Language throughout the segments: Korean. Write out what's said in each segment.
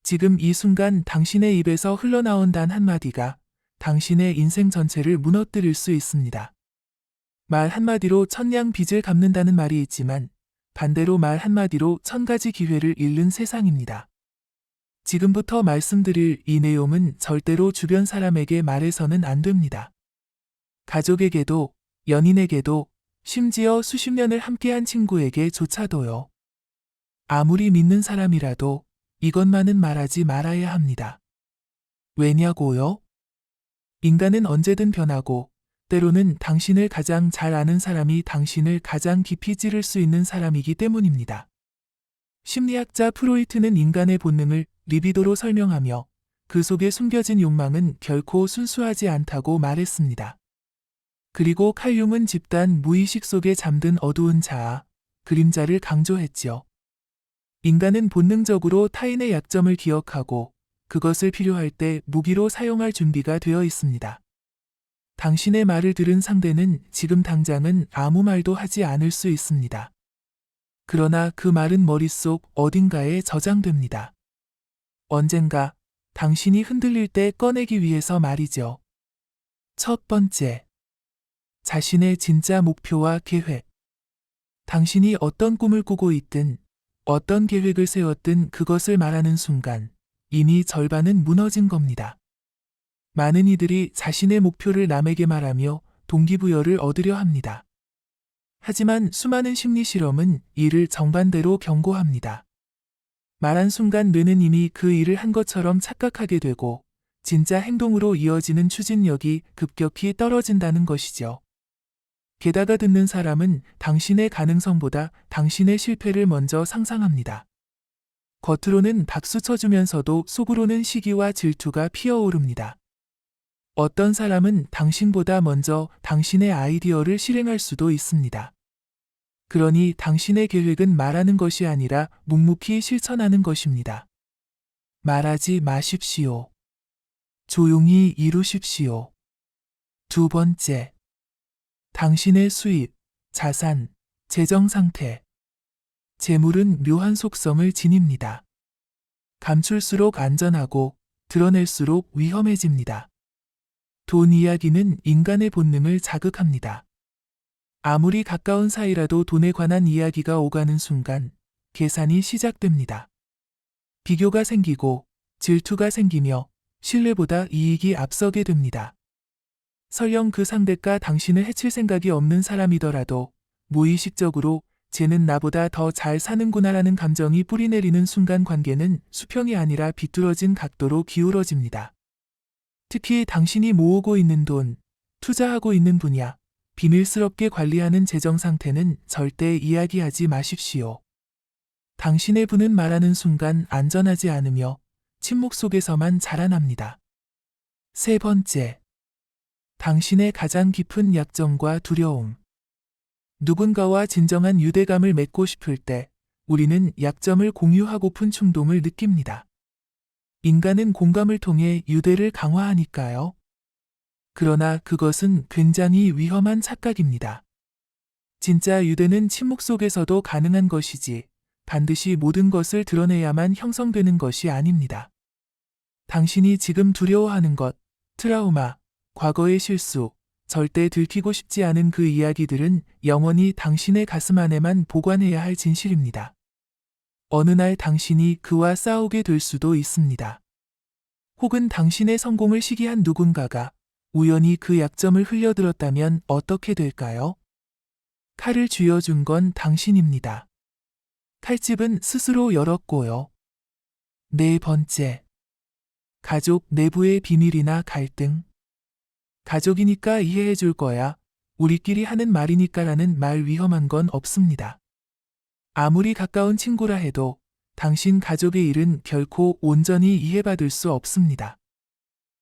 지금 이 순간 당신의 입에서 흘러나온 단 한마디가 당신의 인생 전체를 무너뜨릴 수 있습니다. 말 한마디로 천냥 빚을 갚는다는 말이 있지만 반대로 말 한마디로 1000가지 기회를 잃는 세상입니다. 지금부터 말씀드릴 이 내용은 절대로 주변 사람에게 말해서는 안 됩니다. 가족에게도, 연인에게도, 심지어 수십 년을 함께한 친구에게조차도요. 아무리 믿는 사람이라도 이것만은 말하지 말아야 합니다. 왜냐고요? 인간은 언제든 변하고 때로는 당신을 가장 잘 아는 사람이 당신을 가장 깊이 찌를 수 있는 사람이기 때문입니다. 심리학자 프로이트는 인간의 본능을 리비도로 설명하며 그 속에 숨겨진 욕망은 결코 순수하지 않다고 말했습니다. 그리고 칼 융은 집단 무의식 속에 잠든 어두운 자아, 그림자를 강조했지요. 인간은 본능적으로 타인의 약점을 기억하고 그것을 필요할 때 무기로 사용할 준비가 되어 있습니다. 당신의 말을 들은 상대는 지금 당장은 아무 말도 하지 않을 수 있습니다. 그러나 그 말은 머릿속 어딘가에 저장됩니다. 언젠가 당신이 흔들릴 때 꺼내기 위해서 말이죠. 첫 번째, 자신의 진짜 목표와 계획. 당신이 어떤 꿈을 꾸고 있든 어떤 계획을 세웠든 그것을 말하는 순간 이미 절반은 무너진 겁니다. 많은 이들이 자신의 목표를 남에게 말하며 동기부여를 얻으려 합니다. 하지만 수많은 심리 실험은 이를 정반대로 경고합니다. 말한 순간 뇌는 이미 그 일을 한 것처럼 착각하게 되고 진짜 행동으로 이어지는 추진력이 급격히 떨어진다는 것이죠. 게다가 듣는 사람은 당신의 가능성보다 당신의 실패를 먼저 상상합니다. 겉으로는 박수 쳐주면서도 속으로는 시기와 질투가 피어오릅니다. 어떤 사람은 당신보다 먼저 당신의 아이디어를 실행할 수도 있습니다. 그러니 당신의 계획은 말하는 것이 아니라 묵묵히 실천하는 것입니다. 말하지 마십시오. 조용히 이루십시오. 두 번째, 당신의 수입, 자산, 재정 상태. 재물은 묘한 속성을 지닙니다. 감출수록 안전하고 드러낼수록 위험해집니다. 돈 이야기는 인간의 본능을 자극합니다. 아무리 가까운 사이라도 돈에 관한 이야기가 오가는 순간 계산이 시작됩니다. 비교가 생기고 질투가 생기며 신뢰보다 이익이 앞서게 됩니다. 설령 그 상대가 당신을 해칠 생각이 없는 사람이더라도 무의식적으로 쟤는 나보다 더 잘 사는구나라는 감정이 뿌리내리는 순간 관계는 수평이 아니라 비뚤어진 각도로 기울어집니다. 특히 당신이 모으고 있는 돈, 투자하고 있는 분야, 비밀스럽게 관리하는 재정 상태는 절대 이야기하지 마십시오. 당신의 분은 말하는 순간 안전하지 않으며 침묵 속에서만 자라납니다. 세 번째, 당신의 가장 깊은 약점과 두려움. 누군가와 진정한 유대감을 맺고 싶을 때 우리는 약점을 공유하고픈 충동을 느낍니다. 인간은 공감을 통해 유대를 강화하니까요. 그러나 그것은 굉장히 위험한 착각입니다. 진짜 유대는 침묵 속에서도 가능한 것이지 반드시 모든 것을 드러내야만 형성되는 것이 아닙니다. 당신이 지금 두려워하는 것, 트라우마, 과거의 실수, 절대 들키고 싶지 않은 그 이야기들은 영원히 당신의 가슴 안에만 보관해야 할 진실입니다. 어느 날 당신이 그와 싸우게 될 수도 있습니다. 혹은 당신의 성공을 시기한 누군가가 우연히 그 약점을 흘려들었다면 어떻게 될까요? 칼을 쥐어준 건 당신입니다. 칼집은 스스로 열었고요. 네 번째, 가족 내부의 비밀이나 갈등. 가족이니까 이해해 줄 거야. 우리끼리 하는 말이니까라는 말 위험한 건 없습니다. 아무리 가까운 친구라 해도 당신 가족의 일은 결코 온전히 이해받을 수 없습니다.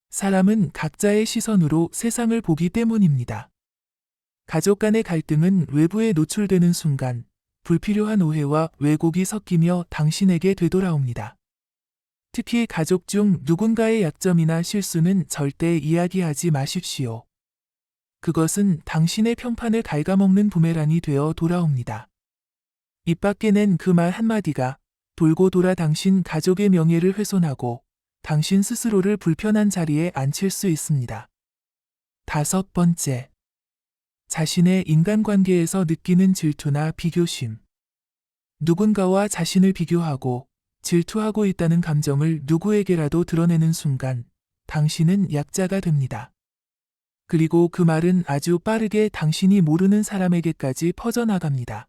사람은 각자의 시선으로 세상을 보기 때문입니다. 가족 간의 갈등은 외부에 노출되는 순간 불필요한 오해와 왜곡이 섞이며 당신에게 되돌아옵니다. 특히 가족 중 누군가의 약점이나 실수는 절대 이야기하지 마십시오. 그것은 당신의 평판을 갉아먹는 부메랑이 되어 돌아옵니다. 입 밖에 낸 그 말 한마디가 돌고 돌아 당신 가족의 명예를 훼손하고 당신 스스로를 불편한 자리에 앉힐 수 있습니다. 5번째, 자신의 인간관계에서 느끼는 질투나 비교심. 누군가와 자신을 비교하고 질투하고 있다는 감정을 누구에게라도 드러내는 순간 당신은 약자가 됩니다. 그리고 그 말은 아주 빠르게 당신이 모르는 사람에게까지 퍼져나갑니다.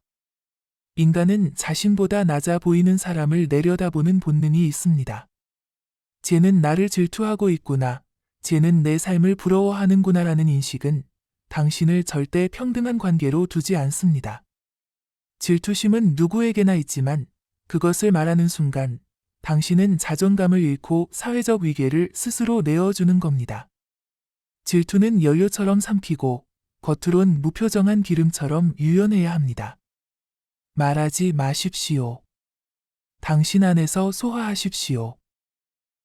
인간은 자신보다 낮아 보이는 사람을 내려다보는 본능이 있습니다. 쟤는 나를 질투하고 있구나, 쟤는 내 삶을 부러워하는구나라는 인식은 당신을 절대 평등한 관계로 두지 않습니다. 질투심은 누구에게나 있지만 그것을 말하는 순간 당신은 자존감을 잃고 사회적 위계를 스스로 내어주는 겁니다. 질투는 연료처럼 삼키고 겉으론 무표정한 기름처럼 유연해야 합니다. 말하지 마십시오. 당신 안에서 소화하십시오.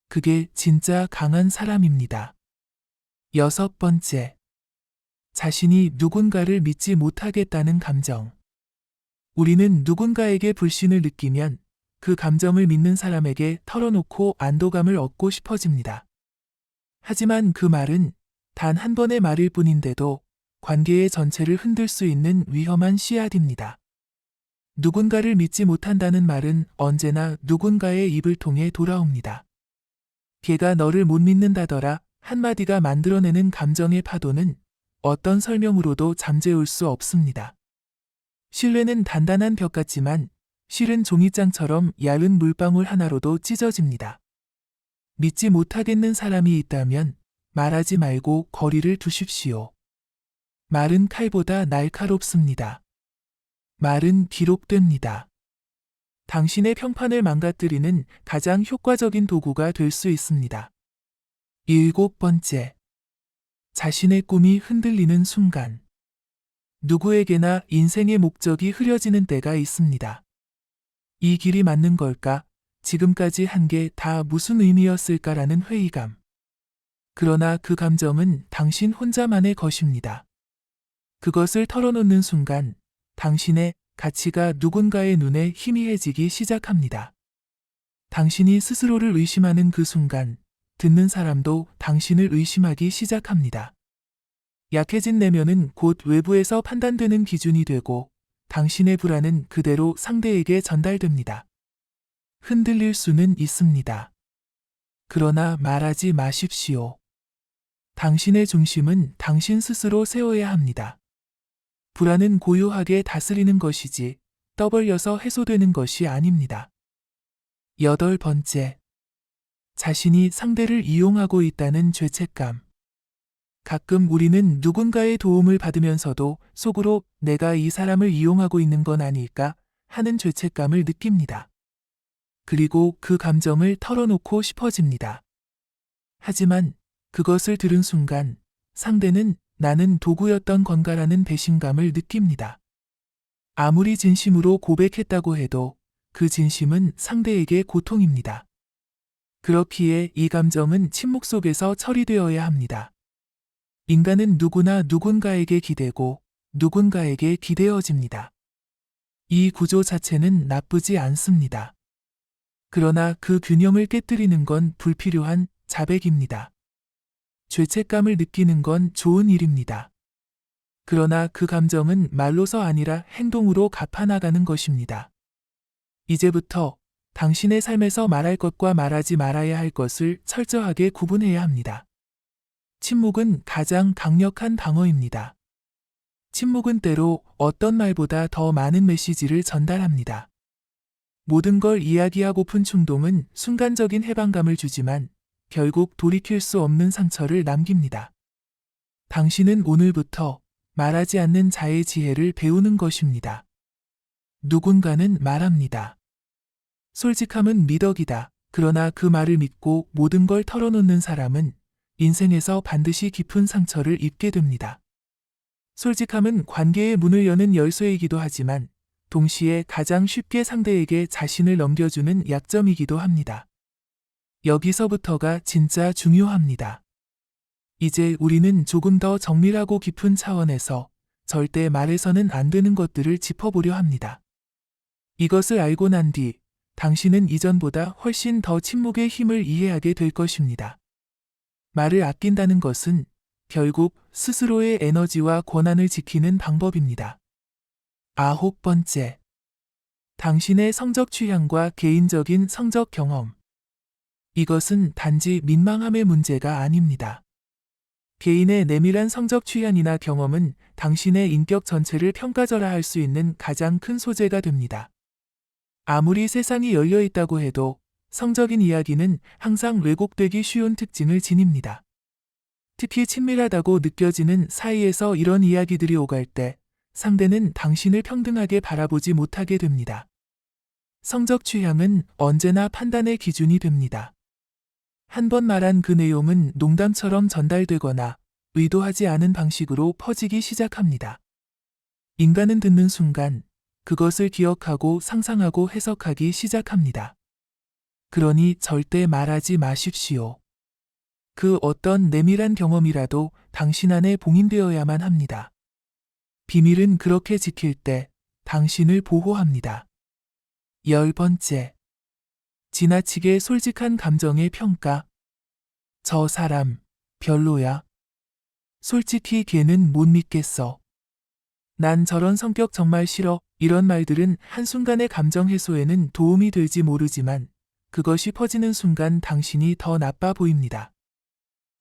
그게 진짜 강한 사람입니다. 6번째, 자신이 누군가를 믿지 못하겠다는 감정. 우리는 누군가에게 불신을 느끼면 그 감정을 믿는 사람에게 털어놓고 안도감을 얻고 싶어집니다. 하지만 그 말은 단 한 번의 말일 뿐인데도 관계의 전체를 흔들 수 있는 위험한 씨앗입니다. 누군가를 믿지 못한다는 말은 언제나 누군가의 입을 통해 돌아옵니다. 걔가 너를 못 믿는다더라 한마디가 만들어내는 감정의 파도는 어떤 설명으로도 잠재울 수 없습니다. 신뢰는 단단한 벽 같지만 실은 종이장처럼 얇은 물방울 하나로도 찢어집니다. 믿지 못하겠는 사람이 있다면 말하지 말고 거리를 두십시오. 말은 칼보다 날카롭습니다. 말은 기록됩니다. 당신의 평판을 망가뜨리는 가장 효과적인 도구가 될 수 있습니다. 7번째, 자신의 꿈이 흔들리는 순간. 누구에게나 인생의 목적이 흐려지는 때가 있습니다. 이 길이 맞는 걸까? 지금까지 한 게 다 무슨 의미였을까라는 회의감. 그러나 그 감정은 당신 혼자만의 것입니다. 그것을 털어놓는 순간 당신의 가치가 누군가의 눈에 희미해지기 시작합니다. 당신이 스스로를 의심하는 그 순간 듣는 사람도 당신을 의심하기 시작합니다. 약해진 내면은 곧 외부에서 판단되는 기준이 되고 당신의 불안은 그대로 상대에게 전달됩니다. 흔들릴 수는 있습니다. 그러나 말하지 마십시오. 당신의 중심은 당신 스스로 세워야 합니다. 불안은 고요하게 다스리는 것이지 떠벌려서 해소되는 것이 아닙니다. 8번째, 자신이 상대를 이용하고 있다는 죄책감. 가끔 우리는 누군가의 도움을 받으면서도 속으로 내가 이 사람을 이용하고 있는 건 아닐까 하는 죄책감을 느낍니다. 그리고 그 감정을 털어놓고 싶어집니다. 하지만 그것을 들은 순간 상대는 나는 도구였던 건가라는 배신감을 느낍니다. 아무리 진심으로 고백했다고 해도 그 진심은 상대에게 고통입니다. 그렇기에 이 감정은 침묵 속에서 처리되어야 합니다. 인간은 누구나 누군가에게 기대고 누군가에게 기대어집니다. 이 구조 자체는 나쁘지 않습니다. 그러나 그 균형을 깨뜨리는 건 불필요한 자백입니다. 죄책감을 느끼는 건 좋은 일입니다. 그러나 그 감정은 말로서 아니라 행동으로 갚아나가는 것입니다. 이제부터 당신의 삶에서 말할 것과 말하지 말아야 할 것을 철저하게 구분해야 합니다. 침묵은 가장 강력한 방어입니다. 침묵은 때로 어떤 말보다 더 많은 메시지를 전달합니다. 모든 걸 이야기하고픈 충동은 순간적인 해방감을 주지만 결국 돌이킬 수 없는 상처를 남깁니다. 당신은 오늘부터 말하지 않는 자의 지혜를 배우는 것입니다. 누군가는 말합니다. 솔직함은 미덕이다. 그러나 그 말을 믿고 모든 걸 털어놓는 사람은 인생에서 반드시 깊은 상처를 입게 됩니다. 솔직함은 관계의 문을 여는 열쇠이기도 하지만 동시에 가장 쉽게 상대에게 자신을 넘겨주는 약점이기도 합니다. 여기서부터가 진짜 중요합니다. 이제 우리는 조금 더 정밀하고 깊은 차원에서 절대 말해서는 안 되는 것들을 짚어보려 합니다. 이것을 알고 난 뒤 당신은 이전보다 훨씬 더 침묵의 힘을 이해하게 될 것입니다. 말을 아낀다는 것은 결국 스스로의 에너지와 권한을 지키는 방법입니다. 9번째. 당신의 성적 취향과 개인적인 성적 경험. 이것은 단지 민망함의 문제가 아닙니다. 개인의 내밀한 성적 취향이나 경험은 당신의 인격 전체를 평가절하할 수 있는 가장 큰 소재가 됩니다. 아무리 세상이 열려 있다고 해도 성적인 이야기는 항상 왜곡되기 쉬운 특징을 지닙니다. 특히 친밀하다고 느껴지는 사이에서 이런 이야기들이 오갈 때 상대는 당신을 평등하게 바라보지 못하게 됩니다. 성적 취향은 언제나 판단의 기준이 됩니다. 한 번 말한 그 내용은 농담처럼 전달되거나 의도하지 않은 방식으로 퍼지기 시작합니다. 인간은 듣는 순간 그것을 기억하고 상상하고 해석하기 시작합니다. 그러니 절대 말하지 마십시오. 그 어떤 내밀한 경험이라도 당신 안에 봉인되어야만 합니다. 비밀은 그렇게 지킬 때 당신을 보호합니다. 10번째. 지나치게 솔직한 감정의 평가. 저 사람 별로야. 솔직히 걔는 못 믿겠어. 난 저런 성격 정말 싫어. 이런 말들은 한순간의 감정 해소에는 도움이 될지 모르지만 그것이 퍼지는 순간 당신이 더 나빠 보입니다.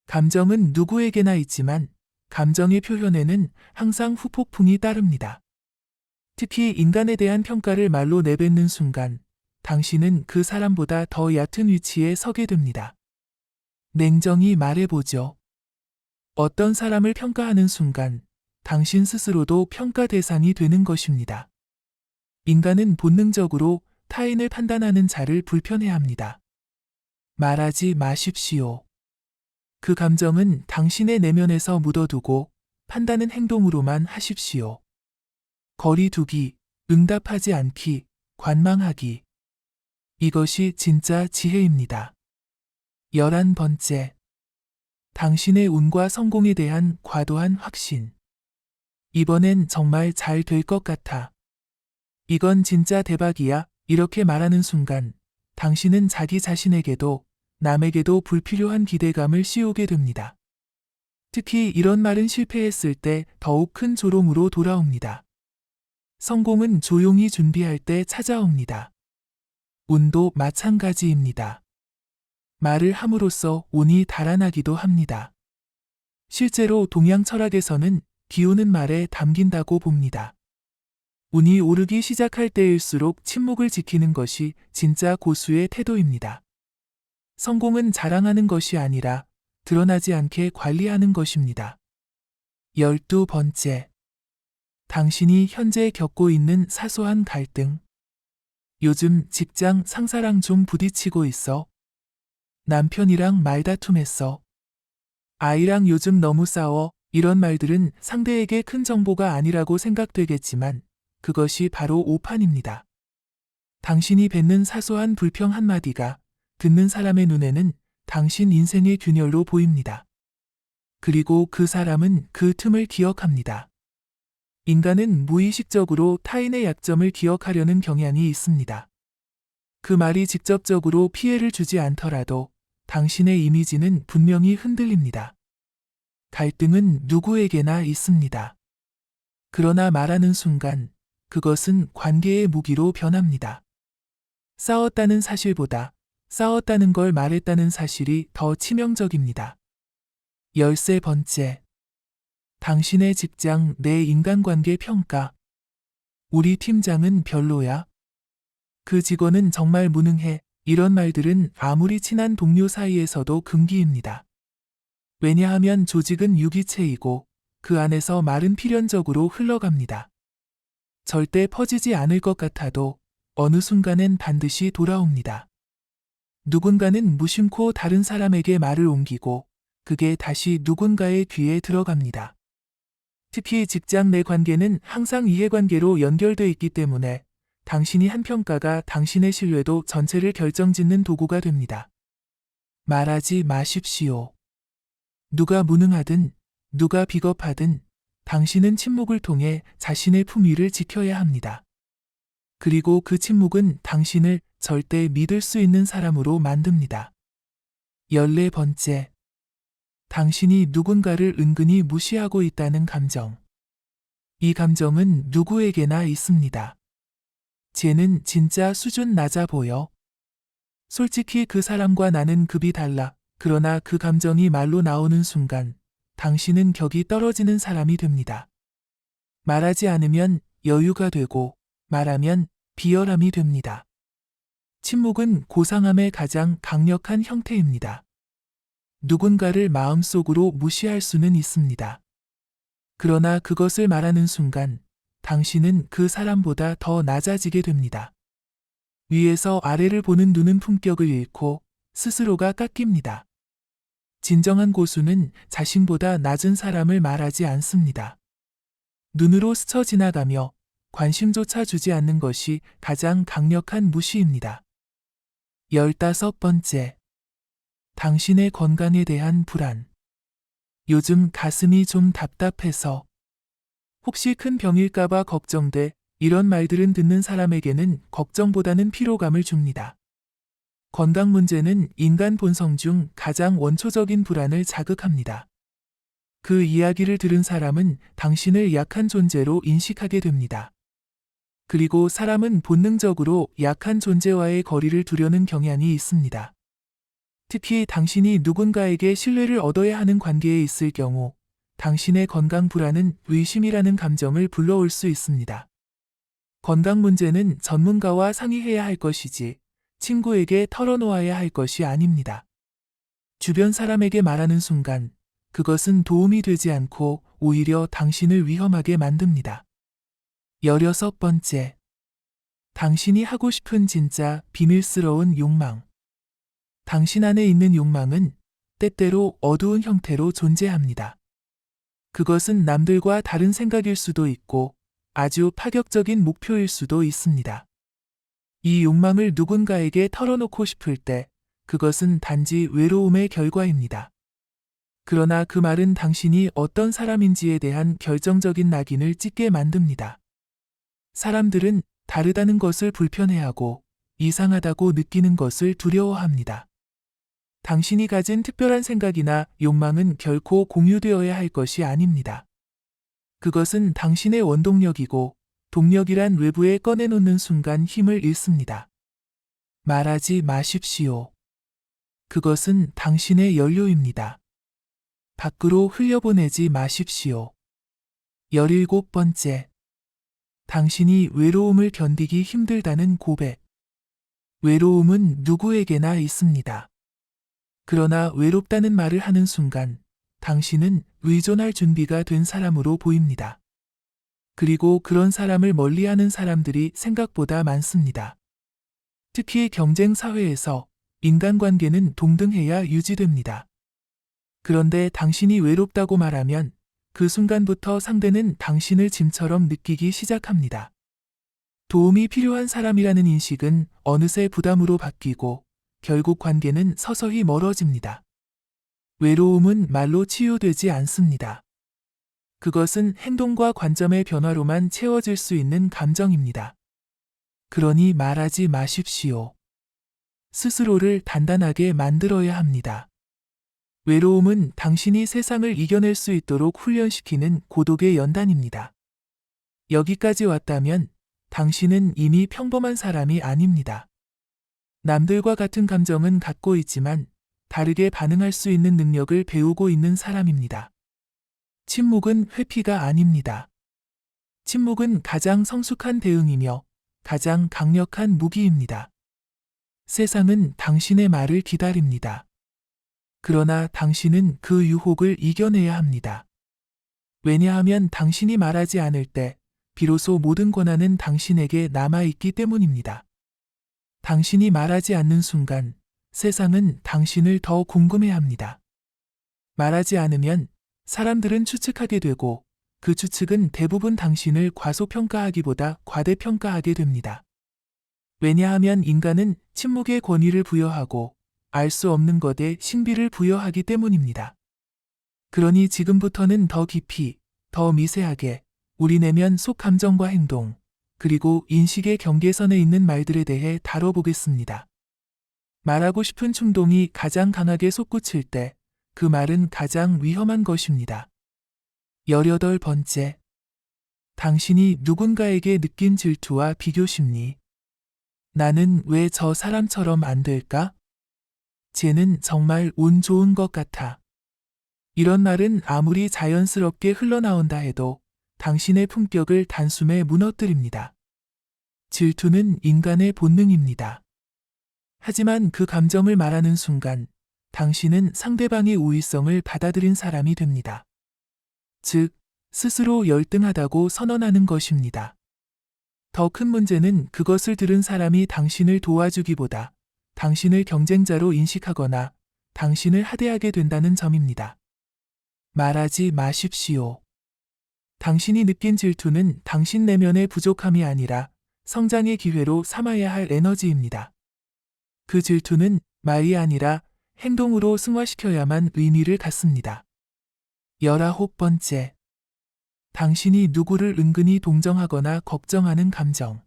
감정은 누구에게나 있지만 감정의 표현에는 항상 후폭풍이 따릅니다. 특히 인간에 대한 평가를 말로 내뱉는 순간 당신은 그 사람보다 더 얕은 위치에 서게 됩니다. 냉정히 말해보죠. 어떤 사람을 평가하는 순간 당신 스스로도 평가 대상이 되는 것입니다. 인간은 본능적으로 타인을 판단하는 자를 불편해합니다. 말하지 마십시오. 그 감정은 당신의 내면에서 묻어두고 판단은 행동으로만 하십시오. 거리 두기, 응답하지 않기, 관망하기. 이것이 진짜 지혜입니다. 11번째. 당신의 운과 성공에 대한 과도한 확신. 이번엔 정말 잘 될 것 같아. 이건 진짜 대박이야. 이렇게 말하는 순간 당신은 자기 자신에게도 남에게도 불필요한 기대감을 씌우게 됩니다. 특히 이런 말은 실패했을 때 더욱 큰 조롱으로 돌아옵니다. 성공은 조용히 준비할 때 찾아옵니다. 운도 마찬가지입니다. 말을 함으로써 운이 달아나기도 합니다. 실제로 동양 철학에서는 기운은 말에 담긴다고 봅니다. 운이 오르기 시작할 때일수록 침묵을 지키는 것이 진짜 고수의 태도입니다. 성공은 자랑하는 것이 아니라 드러나지 않게 관리하는 것입니다. 12번째. 당신이 현재 겪고 있는 사소한 갈등. 요즘 직장 상사랑 좀 부딪히고 있어. 남편이랑 말다툼했어. 아이랑 요즘 너무 싸워. 이런 말들은 상대에게 큰 정보가 아니라고 생각되겠지만 그것이 바로 오판입니다. 당신이 뱉는 사소한 불평 한마디가 듣는 사람의 눈에는 당신 인생의 균열로 보입니다. 그리고 그 사람은 그 틈을 기억합니다. 인간은 무의식적으로 타인의 약점을 기억하려는 경향이 있습니다. 그 말이 직접적으로 피해를 주지 않더라도 당신의 이미지는 분명히 흔들립니다. 갈등은 누구에게나 있습니다. 그러나 말하는 순간 그것은 관계의 무기로 변합니다. 싸웠다는 사실보다 싸웠다는 걸 말했다는 사실이 더 치명적입니다. 13번째. 당신의 직장 내 인간관계 평가. 우리 팀장은 별로야. 그 직원은 정말 무능해. 이런 말들은 아무리 친한 동료 사이에서도 금기입니다. 왜냐하면 조직은 유기체이고 그 안에서 말은 필연적으로 흘러갑니다. 절대 퍼지지 않을 것 같아도 어느 순간엔 반드시 돌아옵니다. 누군가는 무심코 다른 사람에게 말을 옮기고 그게 다시 누군가의 귀에 들어갑니다. 특히 직장 내 관계는 항상 이해관계로 연결돼 있기 때문에 당신이 한 평가가 당신의 신뢰도 전체를 결정짓는 도구가 됩니다. 말하지 마십시오. 누가 무능하든 누가 비겁하든 당신은 침묵을 통해 자신의 품위를 지켜야 합니다. 그리고 그 침묵은 당신을 절대 믿을 수 있는 사람으로 만듭니다. 14번째. 당신이 누군가를 은근히 무시하고 있다는 감정. 이 감정은 누구에게나 있습니다. 쟤는 진짜 수준 낮아 보여. 솔직히 그 사람과 나는 급이 달라. 그러나 그 감정이 말로 나오는 순간 당신은 격이 떨어지는 사람이 됩니다. 말하지 않으면 여유가 되고 말하면 비열함이 됩니다. 침묵은 고상함의 가장 강력한 형태입니다. 누군가를 마음속으로 무시할 수는 있습니다. 그러나 그것을 말하는 순간 당신은 그 사람보다 더 낮아지게 됩니다. 위에서 아래를 보는 눈은 품격을 잃고 스스로가 깎입니다. 진정한 고수는 자신보다 낮은 사람을 말하지 않습니다. 눈으로 스쳐 지나가며 관심조차 주지 않는 것이 가장 강력한 무시입니다. 15번째. 당신의 건강에 대한 불안. 요즘 가슴이 좀 답답해서. 혹시 큰 병일까봐 걱정돼. 이런 말들은 듣는 사람에게는 걱정보다는 피로감을 줍니다. 건강 문제는 인간 본성 중 가장 원초적인 불안을 자극합니다. 그 이야기를 들은 사람은 당신을 약한 존재로 인식하게 됩니다. 그리고 사람은 본능적으로 약한 존재와의 거리를 두려는 경향이 있습니다. 특히 당신이 누군가에게 신뢰를 얻어야 하는 관계에 있을 경우 당신의 건강 불안은 의심이라는 감정을 불러올 수 있습니다. 건강 문제는 전문가와 상의해야 할 것이지 친구에게 털어놓아야 할 것이 아닙니다. 주변 사람에게 말하는 순간 그것은 도움이 되지 않고 오히려 당신을 위험하게 만듭니다. 16번째. 당신이 하고 싶은 진짜 비밀스러운 욕망. 당신 안에 있는 욕망은 때때로 어두운 형태로 존재합니다. 그것은 남들과 다른 생각일 수도 있고 아주 파격적인 목표일 수도 있습니다. 이 욕망을 누군가에게 털어놓고 싶을 때 그것은 단지 외로움의 결과입니다. 그러나 그 말은 당신이 어떤 사람인지에 대한 결정적인 낙인을 찍게 만듭니다. 사람들은 다르다는 것을 불편해하고 이상하다고 느끼는 것을 두려워합니다. 당신이 가진 특별한 생각이나 욕망은 결코 공유되어야 할 것이 아닙니다. 그것은 당신의 원동력이고 동력이란 외부에 꺼내놓는 순간 힘을 잃습니다. 말하지 마십시오. 그것은 당신의 연료입니다. 밖으로 흘려보내지 마십시오. 17번째. 당신이 외로움을 견디기 힘들다는 고백. 외로움은 누구에게나 있습니다. 그러나 외롭다는 말을 하는 순간 당신은 의존할 준비가 된 사람으로 보입니다. 그리고 그런 사람을 멀리하는 사람들이 생각보다 많습니다. 특히 경쟁 사회에서 인간관계는 동등해야 유지됩니다. 그런데 당신이 외롭다고 말하면 그 순간부터 상대는 당신을 짐처럼 느끼기 시작합니다. 도움이 필요한 사람이라는 인식은 어느새 부담으로 바뀌고 결국 관계는 서서히 멀어집니다. 외로움은 말로 치유되지 않습니다. 그것은 행동과 관점의 변화로만 채워질 수 있는 감정입니다. 그러니 말하지 마십시오. 스스로를 단단하게 만들어야 합니다. 외로움은 당신이 세상을 이겨낼 수 있도록 훈련시키는 고독의 연단입니다. 여기까지 왔다면 당신은 이미 평범한 사람이 아닙니다. 남들과 같은 감정은 갖고 있지만 다르게 반응할 수 있는 능력을 배우고 있는 사람입니다. 침묵은 회피가 아닙니다. 침묵은 가장 성숙한 대응이며 가장 강력한 무기입니다. 세상은 당신의 말을 기다립니다. 그러나 당신은 그 유혹을 이겨내야 합니다. 왜냐하면 당신이 말하지 않을 때 비로소 모든 권한은 당신에게 남아있기 때문입니다. 당신이 말하지 않는 순간 세상은 당신을 더 궁금해합니다. 말하지 않으면 사람들은 추측하게 되고 그 추측은 대부분 당신을 과소평가하기보다 과대평가하게 됩니다. 왜냐하면 인간은 침묵의 권위를 부여하고 알 수 없는 것에 신비를 부여하기 때문입니다. 그러니 지금부터는 더 깊이, 더 미세하게 우리 내면 속 감정과 행동, 그리고 인식의 경계선에 있는 말들에 대해 다뤄보겠습니다. 말하고 싶은 충동이 가장 강하게 솟구칠 때 그 말은 가장 위험한 것입니다. 18번째. 당신이 누군가에게 느낀 질투와 비교 심리. 나는 왜 저 사람처럼 안 될까? 쟤는 정말 운 좋은 것 같아. 이런 말은 아무리 자연스럽게 흘러나온다 해도 당신의 품격을 단숨에 무너뜨립니다. 질투는 인간의 본능입니다. 하지만 그 감정을 말하는 순간 당신은 상대방의 우위성을 받아들인 사람이 됩니다. 즉, 스스로 열등하다고 선언하는 것입니다. 더 큰 문제는 그것을 들은 사람이 당신을 도와주기보다 당신을 경쟁자로 인식하거나 당신을 하대하게 된다는 점입니다. 말하지 마십시오. 당신이 느낀 질투는 당신 내면의 부족함이 아니라 성장의 기회로 삼아야 할 에너지입니다. 그 질투는 말이 아니라 행동으로 승화시켜야만 의미를 갖습니다. 19번째. 당신이 누구를 은근히 동정하거나 걱정하는 감정.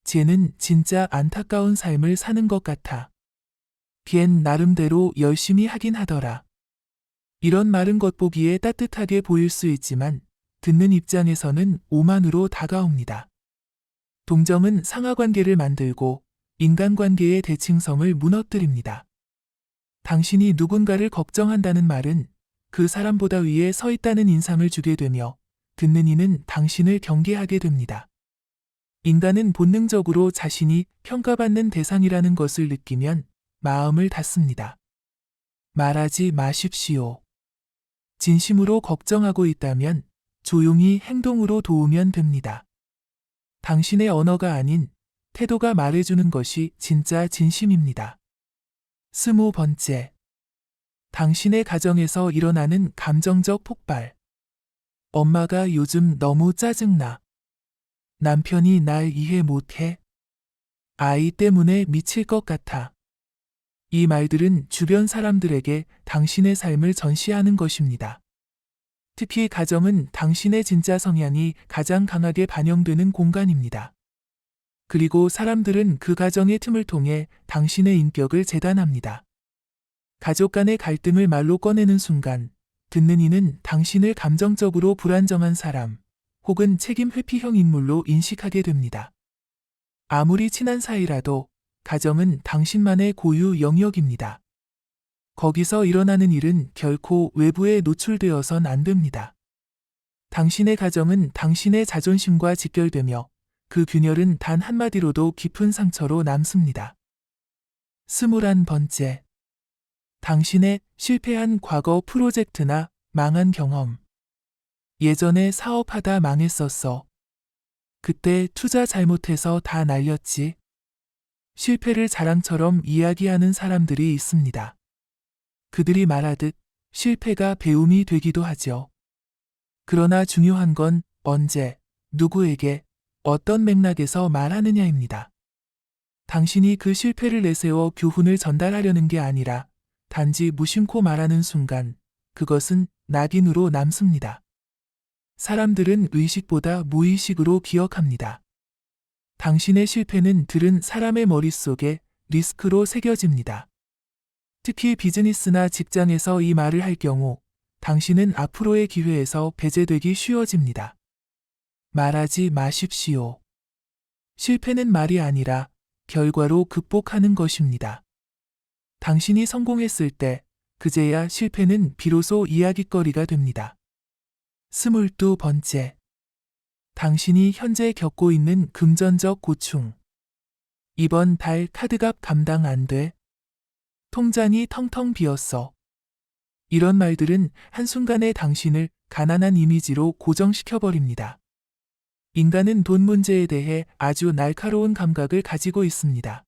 쟤는 진짜 안타까운 삶을 사는 것 같아. 걘 나름대로 열심히 하긴 하더라. 이런 말은 겉보기에 따뜻하게 보일 수 있지만 듣는 입장에서는 오만으로 다가옵니다. 동정은 상하관계를 만들고 인간관계의 대칭성을 무너뜨립니다. 당신이 누군가를 걱정한다는 말은 그 사람보다 위에 서 있다는 인상을 주게 되며 듣는 이는 당신을 경계하게 됩니다. 인간은 본능적으로 자신이 평가받는 대상이라는 것을 느끼면 마음을 닫습니다. 말하지 마십시오. 진심으로 걱정하고 있다면 조용히 행동으로 도우면 됩니다. 당신의 언어가 아닌 태도가 말해주는 것이 진짜 진심입니다. 20번째. 당신의 가정에서 일어나는 감정적 폭발. 엄마가 요즘 너무 짜증나. 남편이 날 이해 못해. 아이 때문에 미칠 것 같아. 이 말들은 주변 사람들에게 당신의 삶을 전시하는 것입니다. 특히 가정은 당신의 진짜 성향이 가장 강하게 반영되는 공간입니다. 그리고 사람들은 그 가정의 틈을 통해 당신의 인격을 재단합니다. 가족 간의 갈등을 말로 꺼내는 순간 듣는 이는 당신을 감정적으로 불안정한 사람 혹은 책임 회피형 인물로 인식하게 됩니다. 아무리 친한 사이라도 가정은 당신만의 고유 영역입니다. 거기서 일어나는 일은 결코 외부에 노출되어선 안 됩니다. 당신의 가정은 당신의 자존심과 직결되며 그 균열은 단 한마디로도 깊은 상처로 남습니다. 21번째. 당신의 실패한 과거 프로젝트나 망한 경험. 예전에 사업하다 망했었어. 그때 투자 잘못해서 다 날렸지. 실패를 자랑처럼 이야기하는 사람들이 있습니다. 그들이 말하듯 실패가 배움이 되기도 하죠. 그러나 중요한 건 언제, 누구에게, 어떤 맥락에서 말하느냐입니다. 당신이 그 실패를 내세워 교훈을 전달하려는 게 아니라 단지 무심코 말하는 순간 그것은 낙인으로 남습니다. 사람들은 의식보다 무의식으로 기억합니다. 당신의 실패는 들은 사람의 머릿속에 리스크로 새겨집니다. 특히 비즈니스나 직장에서 이 말을 할 경우 당신은 앞으로의 기회에서 배제되기 쉬워집니다. 말하지 마십시오. 실패는 말이 아니라 결과로 극복하는 것입니다. 당신이 성공했을 때 그제야 실패는 비로소 이야깃거리가 됩니다. 22번째. 당신이 현재 겪고 있는 금전적 고충. 이번 달 카드값 감당 안 돼. 통장이 텅텅 비었어. 이런 말들은 한순간에 당신을 가난한 이미지로 고정시켜버립니다. 인간은 돈 문제에 대해 아주 날카로운 감각을 가지고 있습니다.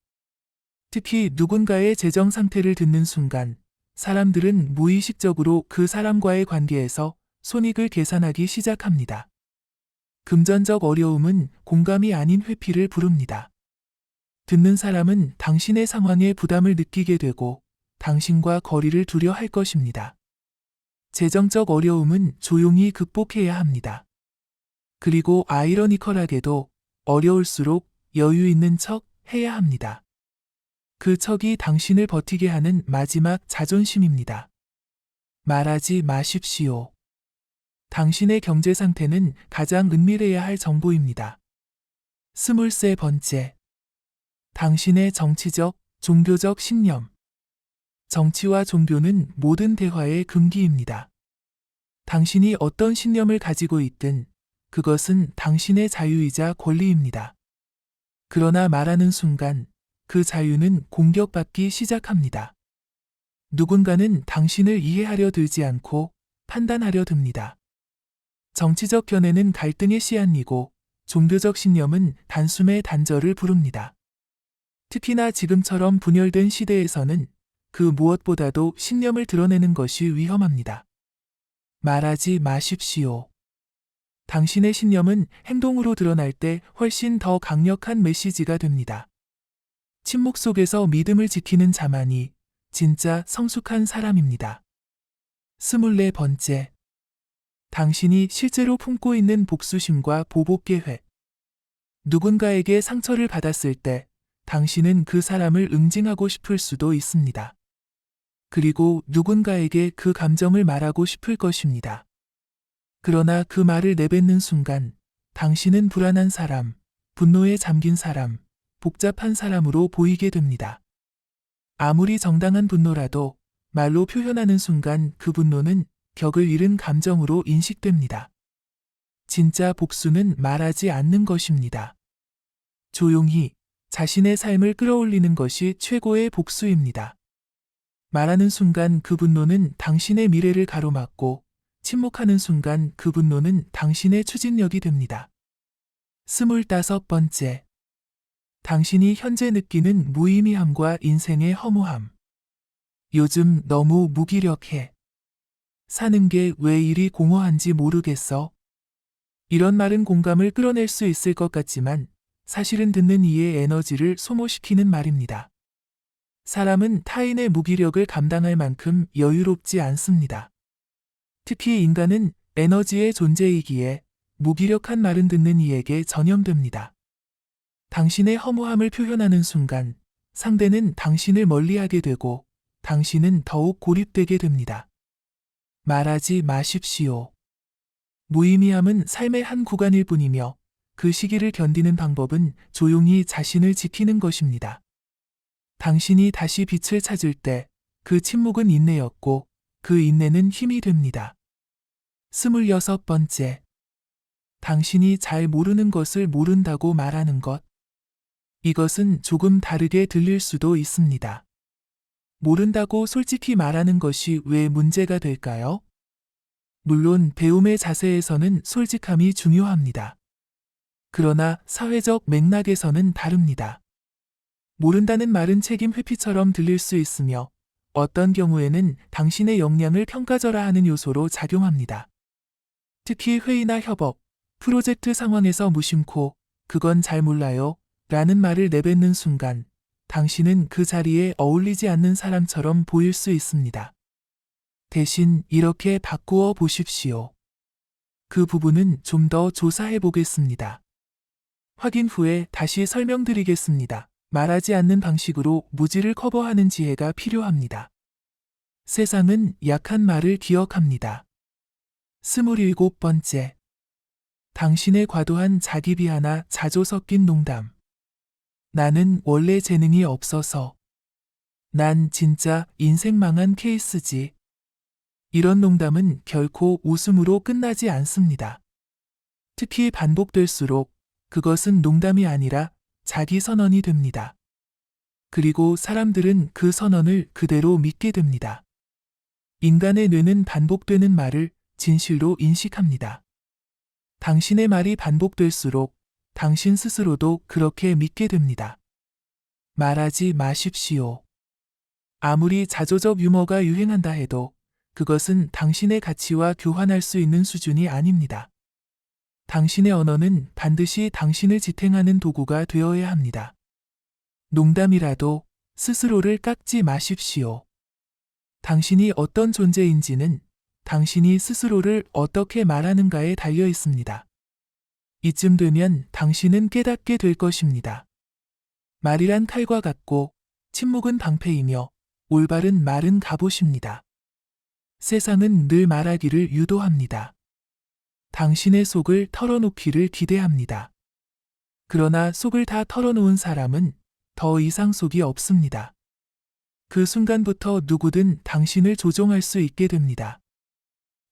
특히 누군가의 재정 상태를 듣는 순간 사람들은 무의식적으로 그 사람과의 관계에서 손익을 계산하기 시작합니다. 금전적 어려움은 공감이 아닌 회피를 부릅니다. 듣는 사람은 당신의 상황에 부담을 느끼게 되고 당신과 거리를 두려 할 것입니다. 재정적 어려움은 조용히 극복해야 합니다. 그리고 아이러니컬하게도 어려울수록 여유 있는 척 해야 합니다. 그 척이 당신을 버티게 하는 마지막 자존심입니다. 말하지 마십시오. 당신의 경제 상태는 가장 은밀해야 할 정보입니다. 23번째. 당신의 정치적, 종교적 신념. 정치와 종교는 모든 대화의 금기입니다. 당신이 어떤 신념을 가지고 있든 그것은 당신의 자유이자 권리입니다. 그러나 말하는 순간 그 자유는 공격받기 시작합니다. 누군가는 당신을 이해하려 들지 않고 판단하려 듭니다. 정치적 견해는 갈등의 씨앗이고 종교적 신념은 단숨에 단절을 부릅니다. 특히나 지금처럼 분열된 시대에서는 그 무엇보다도 신념을 드러내는 것이 위험합니다. 말하지 마십시오. 당신의 신념은 행동으로 드러날 때 훨씬 더 강력한 메시지가 됩니다. 침묵 속에서 믿음을 지키는 자만이 진짜 성숙한 사람입니다. 24번째. 당신이 실제로 품고 있는 복수심과 보복 계획. 누군가에게 상처를 받았을 때 당신은 그 사람을 응징하고 싶을 수도 있습니다. 그리고 누군가에게 그 감정을 말하고 싶을 것입니다. 그러나 그 말을 내뱉는 순간 당신은 불안한 사람, 분노에 잠긴 사람, 복잡한 사람으로 보이게 됩니다. 아무리 정당한 분노라도 말로 표현하는 순간 그 분노는 격을 잃은 감정으로 인식됩니다. 진짜 복수는 말하지 않는 것입니다. 조용히 자신의 삶을 끌어올리는 것이 최고의 복수입니다. 말하는 순간 그 분노는 당신의 미래를 가로막고 침묵하는 순간 그 분노는 당신의 추진력이 됩니다. 25번째. 당신이 현재 느끼는 무의미함과 인생의 허무함. 요즘 너무 무기력해. 사는 게 왜 이리 공허한지 모르겠어. 이런 말은 공감을 끌어낼 수 있을 것 같지만 사실은 듣는 이의 에너지를 소모시키는 말입니다. 사람은 타인의 무기력을 감당할 만큼 여유롭지 않습니다. 특히 인간은 에너지의 존재이기에 무기력한 말은 듣는 이에게 전염됩니다. 당신의 허무함을 표현하는 순간 상대는 당신을 멀리하게 되고 당신은 더욱 고립되게 됩니다. 말하지 마십시오. 무의미함은 삶의 한 구간일 뿐이며 그 시기를 견디는 방법은 조용히 자신을 지키는 것입니다. 당신이 다시 빛을 찾을 때 그 침묵은 인내였고 그 인내는 힘이 됩니다. 26번째. 당신이 잘 모르는 것을 모른다고 말하는 것. 이것은 조금 다르게 들릴 수도 있습니다. 모른다고 솔직히 말하는 것이 왜 문제가 될까요? 물론 배움의 자세에서는 솔직함이 중요합니다. 그러나 사회적 맥락에서는 다릅니다. 모른다는 말은 책임 회피처럼 들릴 수 있으며 어떤 경우에는 당신의 역량을 평가절하하는 요소로 작용합니다. 특히 회의나 협업, 프로젝트 상황에서 무심코 그건 잘 몰라요 라는 말을 내뱉는 순간 당신은 그 자리에 어울리지 않는 사람처럼 보일 수 있습니다. 대신 이렇게 바꾸어 보십시오. 그 부분은 좀 더 조사해 보겠습니다. 확인 후에 다시 설명드리겠습니다. 말하지 않는 방식으로 무지를 커버하는 지혜가 필요합니다. 세상은 약한 말을 기억합니다. 27번째. 당신의 과도한 자기 비하나 자조 섞인 농담. 나는 원래 재능이 없어서. 난 진짜 인생 망한 케이스지. 이런 농담은 결코 웃음으로 끝나지 않습니다. 특히 반복될수록 그것은 농담이 아니라 자기 선언이 됩니다. 그리고 사람들은 그 선언을 그대로 믿게 됩니다. 인간의 뇌는 반복되는 말을 진실로 인식합니다. 당신의 말이 반복될수록 당신 스스로도 그렇게 믿게 됩니다. 말하지 마십시오. 아무리 자조적 유머가 유행한다 해도 그것은 당신의 가치와 교환할 수 있는 수준이 아닙니다. 당신의 언어는 반드시 당신을 지탱하는 도구가 되어야 합니다. 농담이라도 스스로를 깎지 마십시오. 당신이 어떤 존재인지는 당신이 스스로를 어떻게 말하는가에 달려 있습니다. 이쯤 되면 당신은 깨닫게 될 것입니다. 말이란 칼과 같고 침묵은 방패이며 올바른 말은 갑옷입니다. 세상은 늘 말하기를 유도합니다. 당신의 속을 털어놓기를 기대합니다. 그러나 속을 다 털어놓은 사람은 더 이상 속이 없습니다. 그 순간부터 누구든 당신을 조종할 수 있게 됩니다.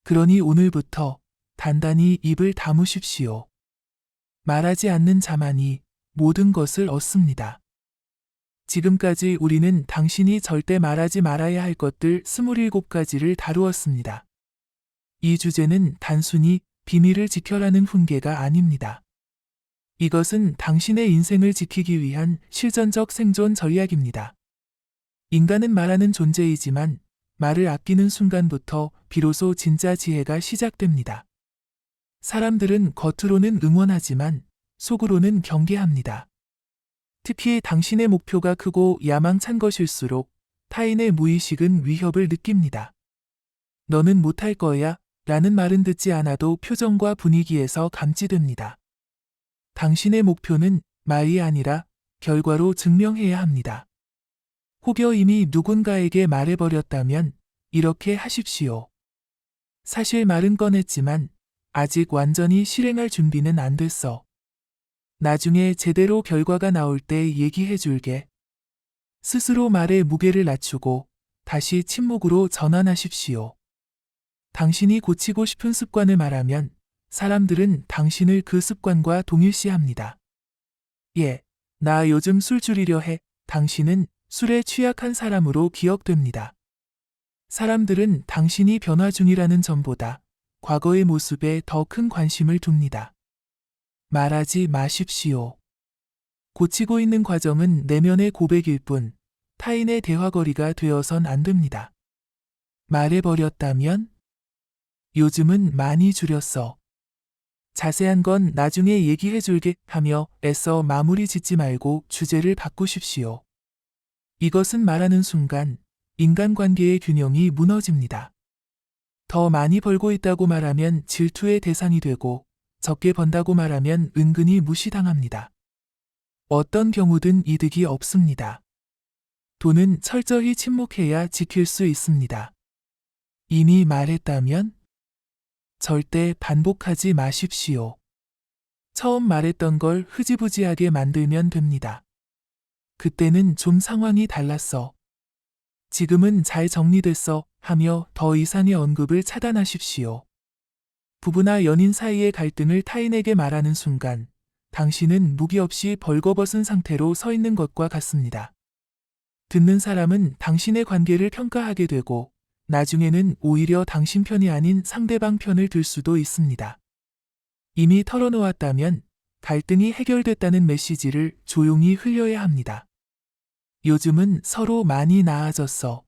그러니 오늘부터 단단히 입을 다무십시오. 말하지 않는 자만이 모든 것을 얻습니다. 지금까지 우리는 당신이 절대 말하지 말아야 할 것들 27가지를 다루었습니다. 이 주제는 단순히 비밀을 지켜라는 훈계가 아닙니다. 이것은 당신의 인생을 지키기 위한 실전적 생존 전략입니다. 인간은 말하는 존재이지만 말을 아끼는 순간부터 비로소 진짜 지혜가 시작됩니다. 사람들은 겉으로는 응원하지만 속으로는 경계합니다. 특히 당신의 목표가 크고 야망찬 것일수록 타인의 무의식은 위협을 느낍니다. 너는 못할 거야 라는 말은 듣지 않아도 표정과 분위기에서 감지됩니다. 당신의 목표는 말이 아니라 결과로 증명해야 합니다. 혹여 이미 누군가에게 말해버렸다면 이렇게 하십시오. 사실 말은 꺼냈지만 아직 완전히 실행할 준비는 안 됐어. 나중에 제대로 결과가 나올 때 얘기해 줄게. 스스로 말의 무게를 낮추고 다시 침묵으로 전환하십시오. 당신이 고치고 싶은 습관을 말하면 사람들은 당신을 그 습관과 동일시합니다. 예, 나 요즘 술 줄이려 해. 당신은 술에 취약한 사람으로 기억됩니다. 사람들은 당신이 변화 중이라는 점보다 과거의 모습에 더 큰 관심을 둡니다. 말하지 마십시오. 고치고 있는 과정은 내면의 고백일 뿐 타인의 대화거리가 되어선 안 됩니다. 말해버렸다면? 요즘은 많이 줄였어. 자세한 건 나중에 얘기해 줄게 하며 애써 마무리 짓지 말고 주제를 바꾸십시오. 이것은 말하는 순간 인간관계의 균형이 무너집니다. 더 많이 벌고 있다고 말하면 질투의 대상이 되고 적게 번다고 말하면 은근히 무시당합니다. 어떤 경우든 이득이 없습니다. 돈은 철저히 침묵해야 지킬 수 있습니다. 이미 말했다면? 절대 반복하지 마십시오. 처음 말했던 걸 흐지부지하게 만들면 됩니다. 그때는 좀 상황이 달랐어. 지금은 잘 정리됐어 하며 더 이상의 언급을 차단하십시오. 부부나 연인 사이의 갈등을 타인에게 말하는 순간 당신은 무기 없이 벌거벗은 상태로 서 있는 것과 같습니다. 듣는 사람은 당신의 관계를 평가하게 되고 나중에는 오히려 당신 편이 아닌 상대방 편을 들 수도 있습니다. 이미 털어놓았다면 갈등이 해결됐다는 메시지를 조용히 흘려야 합니다. 요즘은 서로 많이 나아졌어.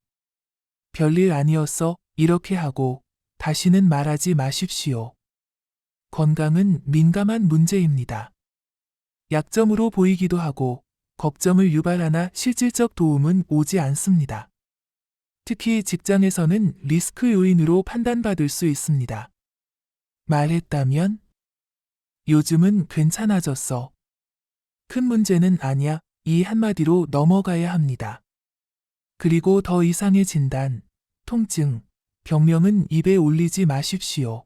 별일 아니었어. 이렇게 하고 다시는 말하지 마십시오. 건강은 민감한 문제입니다. 약점으로 보이기도 하고 걱정을 유발하나 실질적 도움은 오지 않습니다. 특히 직장에서는 리스크 요인으로 판단받을 수 있습니다. 말했다면? 요즘은 괜찮아졌어. 큰 문제는 아니야. 이 한마디로 넘어가야 합니다. 그리고 더 이상의 진단, 통증, 병명은 입에 올리지 마십시오.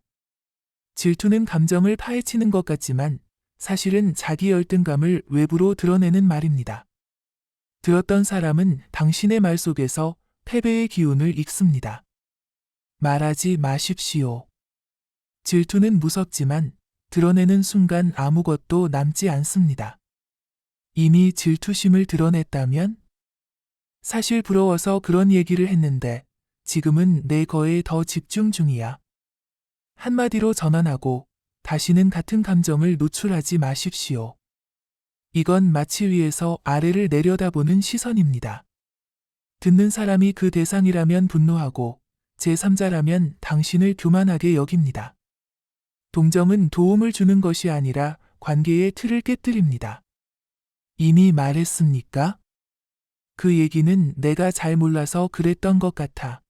질투는 감정을 파헤치는 것 같지만 사실은 자기 열등감을 외부로 드러내는 말입니다. 들었던 사람은 당신의 말 속에서 패배의 기운을 읽습니다. 말하지 마십시오. 질투는 무섭지만 드러내는 순간 아무것도 남지 않습니다. 이미 질투심을 드러냈다면? 사실 부러워서 그런 얘기를 했는데 지금은 내 거에 더 집중 중이야. 한마디로 전환하고 다시는 같은 감정을 노출하지 마십시오. 이건 마치 위에서 아래를 내려다보는 시선입니다. 듣는 사람이 그 대상이라면 분노하고 제3자라면 당신을 교만하게 여깁니다. 동정은 도움을 주는 것이 아니라 관계의 틀을 깨뜨립니다. 이미 말했습니까? 그 얘기는 내가 잘 몰라서 그랬던 것 같아.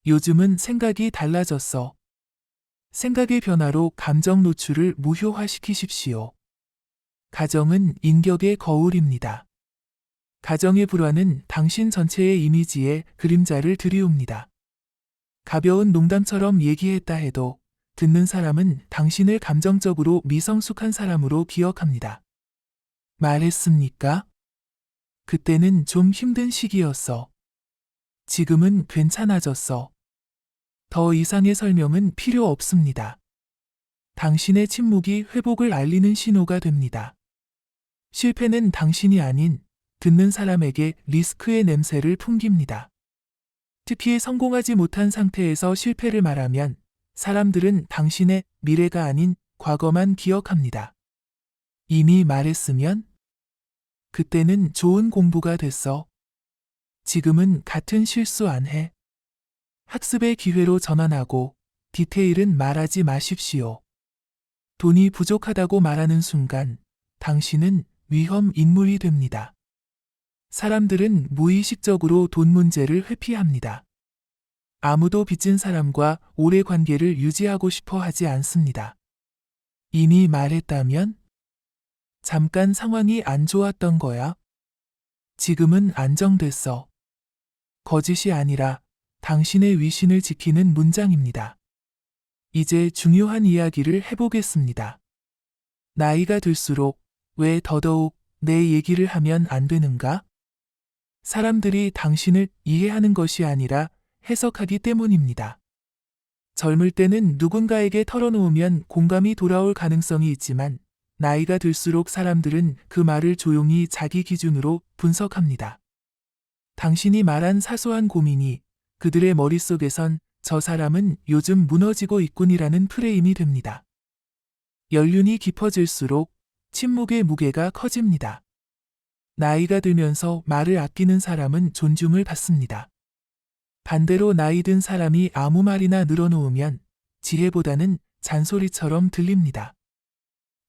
요즘은 생각이 달라졌어. 생각의 변화로 감정 노출을 무효화시키십시오. 가정은 인격의 거울입니다. 가정의 불화는 당신 전체의 이미지에 그림자를 들이웁니다. 가벼운 농담처럼 얘기했다 해도 듣는 사람은 당신을 감정적으로 미성숙한 사람으로 기억합니다. 말했습니까? 그때는 좀 힘든 시기였어. 지금은 괜찮아졌어. 더 이상의 설명은 필요 없습니다. 당신의 침묵이 회복을 알리는 신호가 됩니다. 실패는 당신이 아닌 듣는 사람에게 리스크의 냄새를 풍깁니다. 특히 성공하지 못한 상태에서 실패를 말하면 사람들은 당신의 미래가 아닌 과거만 기억합니다. 이미 말했으면? 그때는 좋은 공부가 됐어. 지금은 같은 실수 안 해. 학습의 기회로 전환하고 디테일은 말하지 마십시오. 돈이 부족하다고 말하는 순간 당신은 위험 인물이 됩니다. 사람들은 무의식적으로 돈 문제를 회피합니다. 아무도 빚진 사람과 오래 관계를 유지하고 싶어 하지 않습니다. 이미 말했다면? 잠깐 상황이 안 좋았던 거야. 지금은 안정됐어. 거짓이 아니라 당신의 위신을 지키는 문장입니다. 이제 중요한 이야기를 해보겠습니다. 나이가 들수록 왜 더더욱 내 얘기를 하면 안 되는가? 사람들이 당신을 이해하는 것이 아니라 해석하기 때문입니다. 젊을 때는 누군가에게 털어놓으면 공감이 돌아올 가능성이 있지만 나이가 들수록 사람들은 그 말을 조용히 자기 기준으로 분석합니다. 당신이 말한 사소한 고민이 그들의 머릿속에선 저 사람은 요즘 무너지고 있군이라는 프레임이 됩니다. 연륜이 깊어질수록 침묵의 무게가 커집니다. 나이가 들면서 말을 아끼는 사람은 존중을 받습니다. 반대로 나이 든 사람이 아무 말이나 늘어놓으면 지혜보다는 잔소리처럼 들립니다.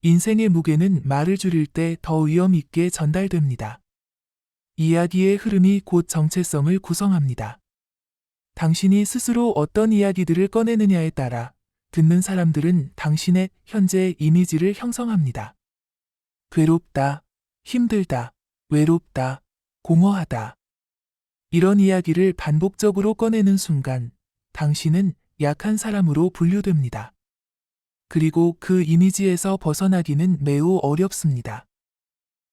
인생의 무게는 말을 줄일 때 더 위험 있게 전달됩니다. 이야기의 흐름이 곧 정체성을 구성합니다. 당신이 스스로 어떤 이야기들을 꺼내느냐에 따라 듣는 사람들은 당신의 현재 이미지를 형성합니다. 괴롭다, 힘들다, 외롭다, 공허하다. 이런 이야기를 반복적으로 꺼내는 순간 당신은 약한 사람으로 분류됩니다. 그리고 그 이미지에서 벗어나기는 매우 어렵습니다.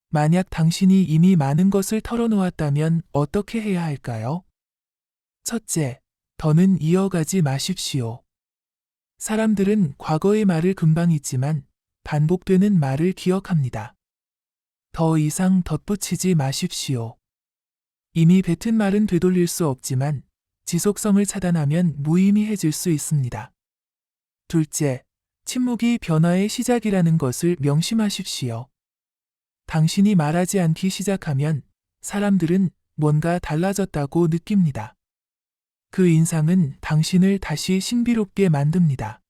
만약 당신이 이미 많은 것을 털어놓았다면 어떻게 해야 할까요? 첫째, 더는 이어가지 마십시오. 사람들은 과거의 말을 금방 잊지만 반복되는 말을 기억합니다. 더 이상 덧붙이지 마십시오. 이미 뱉은 말은 되돌릴 수 없지만 지속성을 차단하면 무의미해질 수 있습니다. 둘째, 침묵이 변화의 시작이라는 것을 명심하십시오. 당신이 말하지 않기 시작하면 사람들은 뭔가 달라졌다고 느낍니다. 그 인상은 당신을 다시 신비롭게 만듭니다.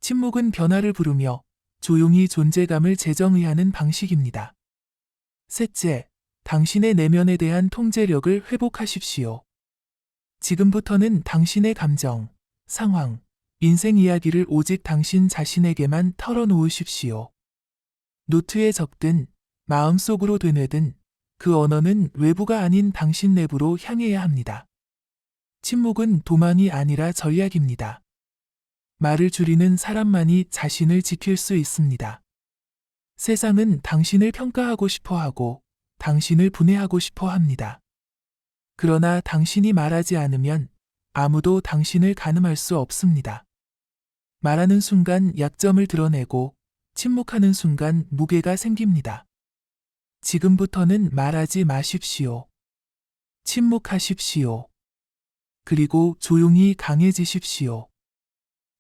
침묵은 변화를 부르며 조용히 존재감을 재정의하는 방식입니다. 셋째, 당신의 내면에 대한 통제력을 회복하십시오. 지금부터는 당신의 감정, 상황, 인생 이야기를 오직 당신 자신에게만 털어놓으십시오. 노트에 적든 마음속으로 되뇌든 그 언어는 외부가 아닌 당신 내부로 향해야 합니다. 침묵은 도망이 아니라 전략입니다. 말을 줄이는 사람만이 자신을 지킬 수 있습니다. 세상은 당신을 평가하고 싶어 하고 당신을 분해하고 싶어 합니다. 그러나 당신이 말하지 않으면 아무도 당신을 가늠할 수 없습니다. 말하는 순간 약점을 드러내고 침묵하는 순간 무게가 생깁니다. 지금부터는 말하지 마십시오. 침묵하십시오. 그리고 조용히 강해지십시오.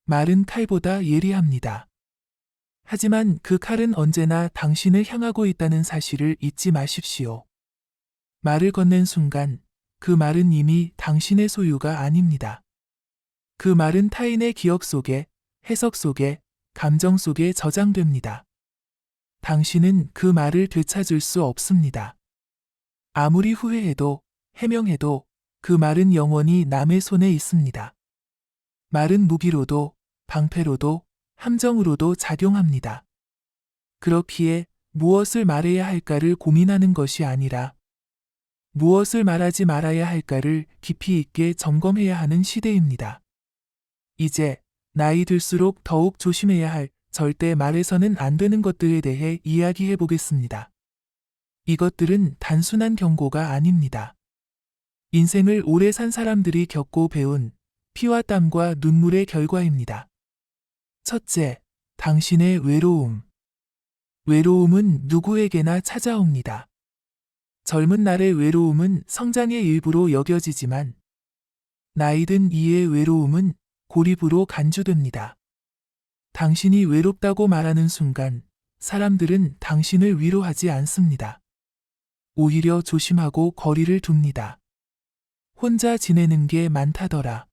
말은 칼보다 예리합니다. 하지만 그 칼은 언제나 당신을 향하고 있다는 사실을 잊지 마십시오. 말을 건넨 순간 그 말은 이미 당신의 소유가 아닙니다. 그 말은 타인의 기억 속에, 해석 속에, 감정 속에 저장됩니다. 당신은 그 말을 되찾을 수 없습니다. 아무리 후회해도, 해명해도 그 말은 영원히 남의 손에 있습니다. 말은 무기로도 방패로도 함정으로도 작용합니다. 그렇기에 무엇을 말해야 할까를 고민하는 것이 아니라 무엇을 말하지 말아야 할까를 깊이 있게 점검해야 하는 시대입니다. 이제 나이 들수록 더욱 조심해야 할 절대 말해서는 안 되는 것들에 대해 이야기해 보겠습니다. 이것들은 단순한 경고가 아닙니다. 인생을 오래 산 사람들이 겪고 배운 피와 땀과 눈물의 결과입니다. 첫째, 당신의 외로움. 외로움은 누구에게나 찾아옵니다. 젊은 날의 외로움은 성장의 일부로 여겨지지만 나이든 이의 외로움은 고립으로 간주됩니다. 당신이 외롭다고 말하는 순간 사람들은 당신을 위로하지 않습니다. 오히려 조심하고 거리를 둡니다. 혼자 지내는 게 많다더라.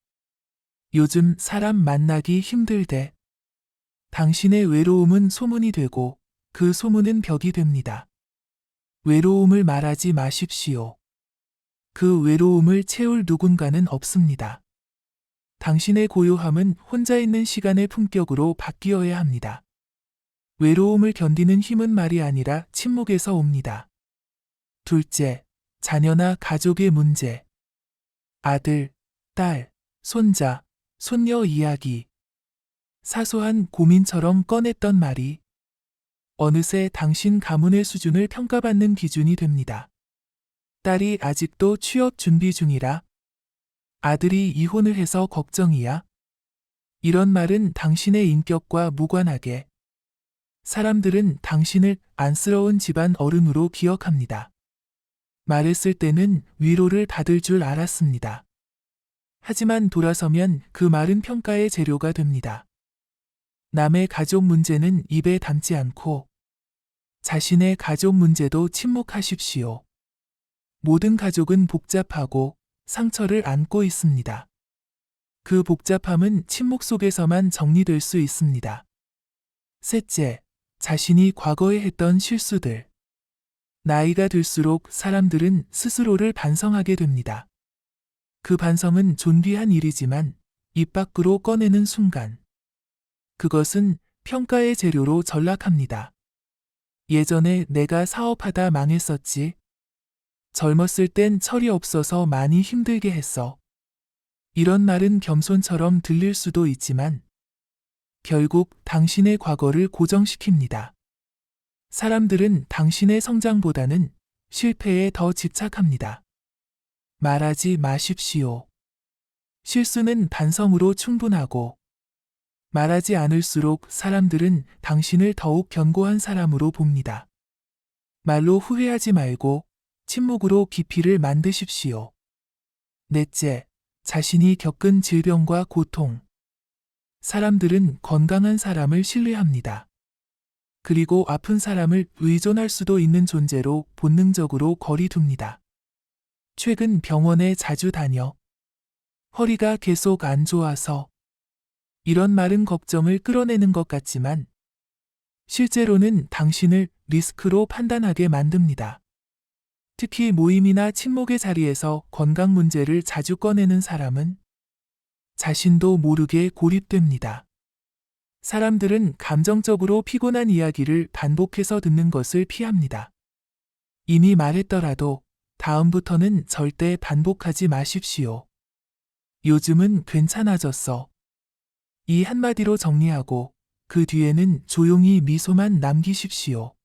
요즘 사람 만나기 힘들대. 당신의 외로움은 소문이 되고 그 소문은 벽이 됩니다. 외로움을 말하지 마십시오. 그 외로움을 채울 누군가는 없습니다. 당신의 고요함은 혼자 있는 시간의 품격으로 바뀌어야 합니다. 외로움을 견디는 힘은 말이 아니라 침묵에서 옵니다. 둘째, 자녀나 가족의 문제. 아들, 딸, 손자, 손녀 이야기. 사소한 고민처럼 꺼냈던 말이 어느새 당신 가문의 수준을 평가받는 기준이 됩니다. 딸이 아직도 취업 준비 중이라. 아들이 이혼을 해서 걱정이야. 이런 말은 당신의 인격과 무관하게 사람들은 당신을 안쓰러운 집안 어른으로 기억합니다. 말했을 때는 위로를 받을 줄 알았습니다. 하지만 돌아서면 그 말은 평가의 재료가 됩니다. 남의 가족 문제는 입에 담지 않고 자신의 가족 문제도 침묵하십시오. 모든 가족은 복잡하고 상처를 안고 있습니다. 그 복잡함은 침묵 속에서만 정리될 수 있습니다. 셋째, 자신이 과거에 했던 실수들. 나이가 들수록 사람들은 스스로를 반성하게 됩니다. 그 반성은 존귀한 일이지만 입 밖으로 꺼내는 순간 그것은 평가의 재료로 전락합니다. 예전에 내가 사업하다 망했었지. 젊었을 땐 철이 없어서 많이 힘들게 했어. 이런 말은 겸손처럼 들릴 수도 있지만 결국 당신의 과거를 고정시킵니다. 사람들은 당신의 성장보다는 실패에 더 집착합니다. 말하지 마십시오. 실수는 반성으로 충분하고 말하지 않을수록 사람들은 당신을 더욱 견고한 사람으로 봅니다. 말로 후회하지 말고 침묵으로 깊이를 만드십시오. 넷째, 자신이 겪은 질병과 고통. 사람들은 건강한 사람을 신뢰합니다. 그리고 아픈 사람을 의존할 수도 있는 존재로 본능적으로 거리 둡니다. 최근 병원에 자주 다녀. 허리가 계속 안 좋아서. 이런 말은 걱정을 끌어내는 것 같지만 실제로는 당신을 리스크로 판단하게 만듭니다. 특히 모임이나 친목의 자리에서 건강 문제를 자주 꺼내는 사람은 자신도 모르게 고립됩니다. 사람들은 감정적으로 피곤한 이야기를 반복해서 듣는 것을 피합니다. 이미 말했더라도 다음부터는 절대 반복하지 마십시오. 요즘은 괜찮아졌어. 이 한마디로 정리하고 그 뒤에는 조용히 미소만 남기십시오.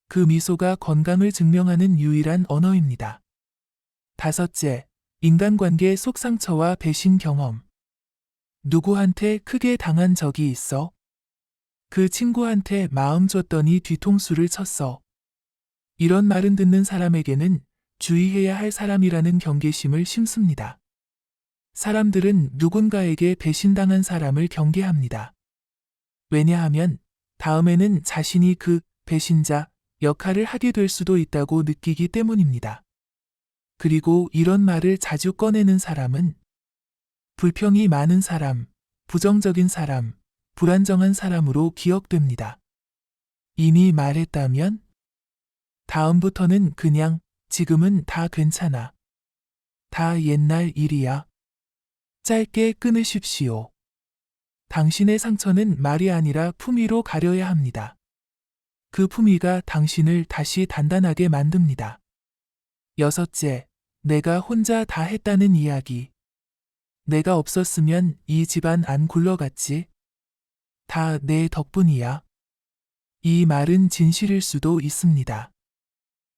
그 미소가 건강을 증명하는 유일한 언어입니다. 다섯째, 인간관계 속 상처와 배신 경험. 누구한테 크게 당한 적이 있어? 그 친구한테 마음 줬더니 뒤통수를 쳤어. 이런 말은 듣는 사람에게는 주의해야 할 사람이라는 경계심을 심습니다. 사람들은 누군가에게 배신당한 사람을 경계합니다. 왜냐하면 다음에는 자신이 그 배신자 역할을 하게 될 수도 있다고 느끼기 때문입니다. 그리고 이런 말을 자주 꺼내는 사람은 불평이 많은 사람, 부정적인 사람, 불안정한 사람으로 기억됩니다. 이미 말했다면? 다음부터는 그냥 지금은 다 괜찮아. 다 옛날 일이야. 짧게 끊으십시오. 당신의 상처는 말이 아니라 품위로 가려야 합니다. 그 품위가 당신을 다시 단단하게 만듭니다. 여섯째, 내가 혼자 다 했다는 이야기. 내가 없었으면 이 집안 안 굴러갔지. 다 내 덕분이야. 이 말은 진실일 수도 있습니다.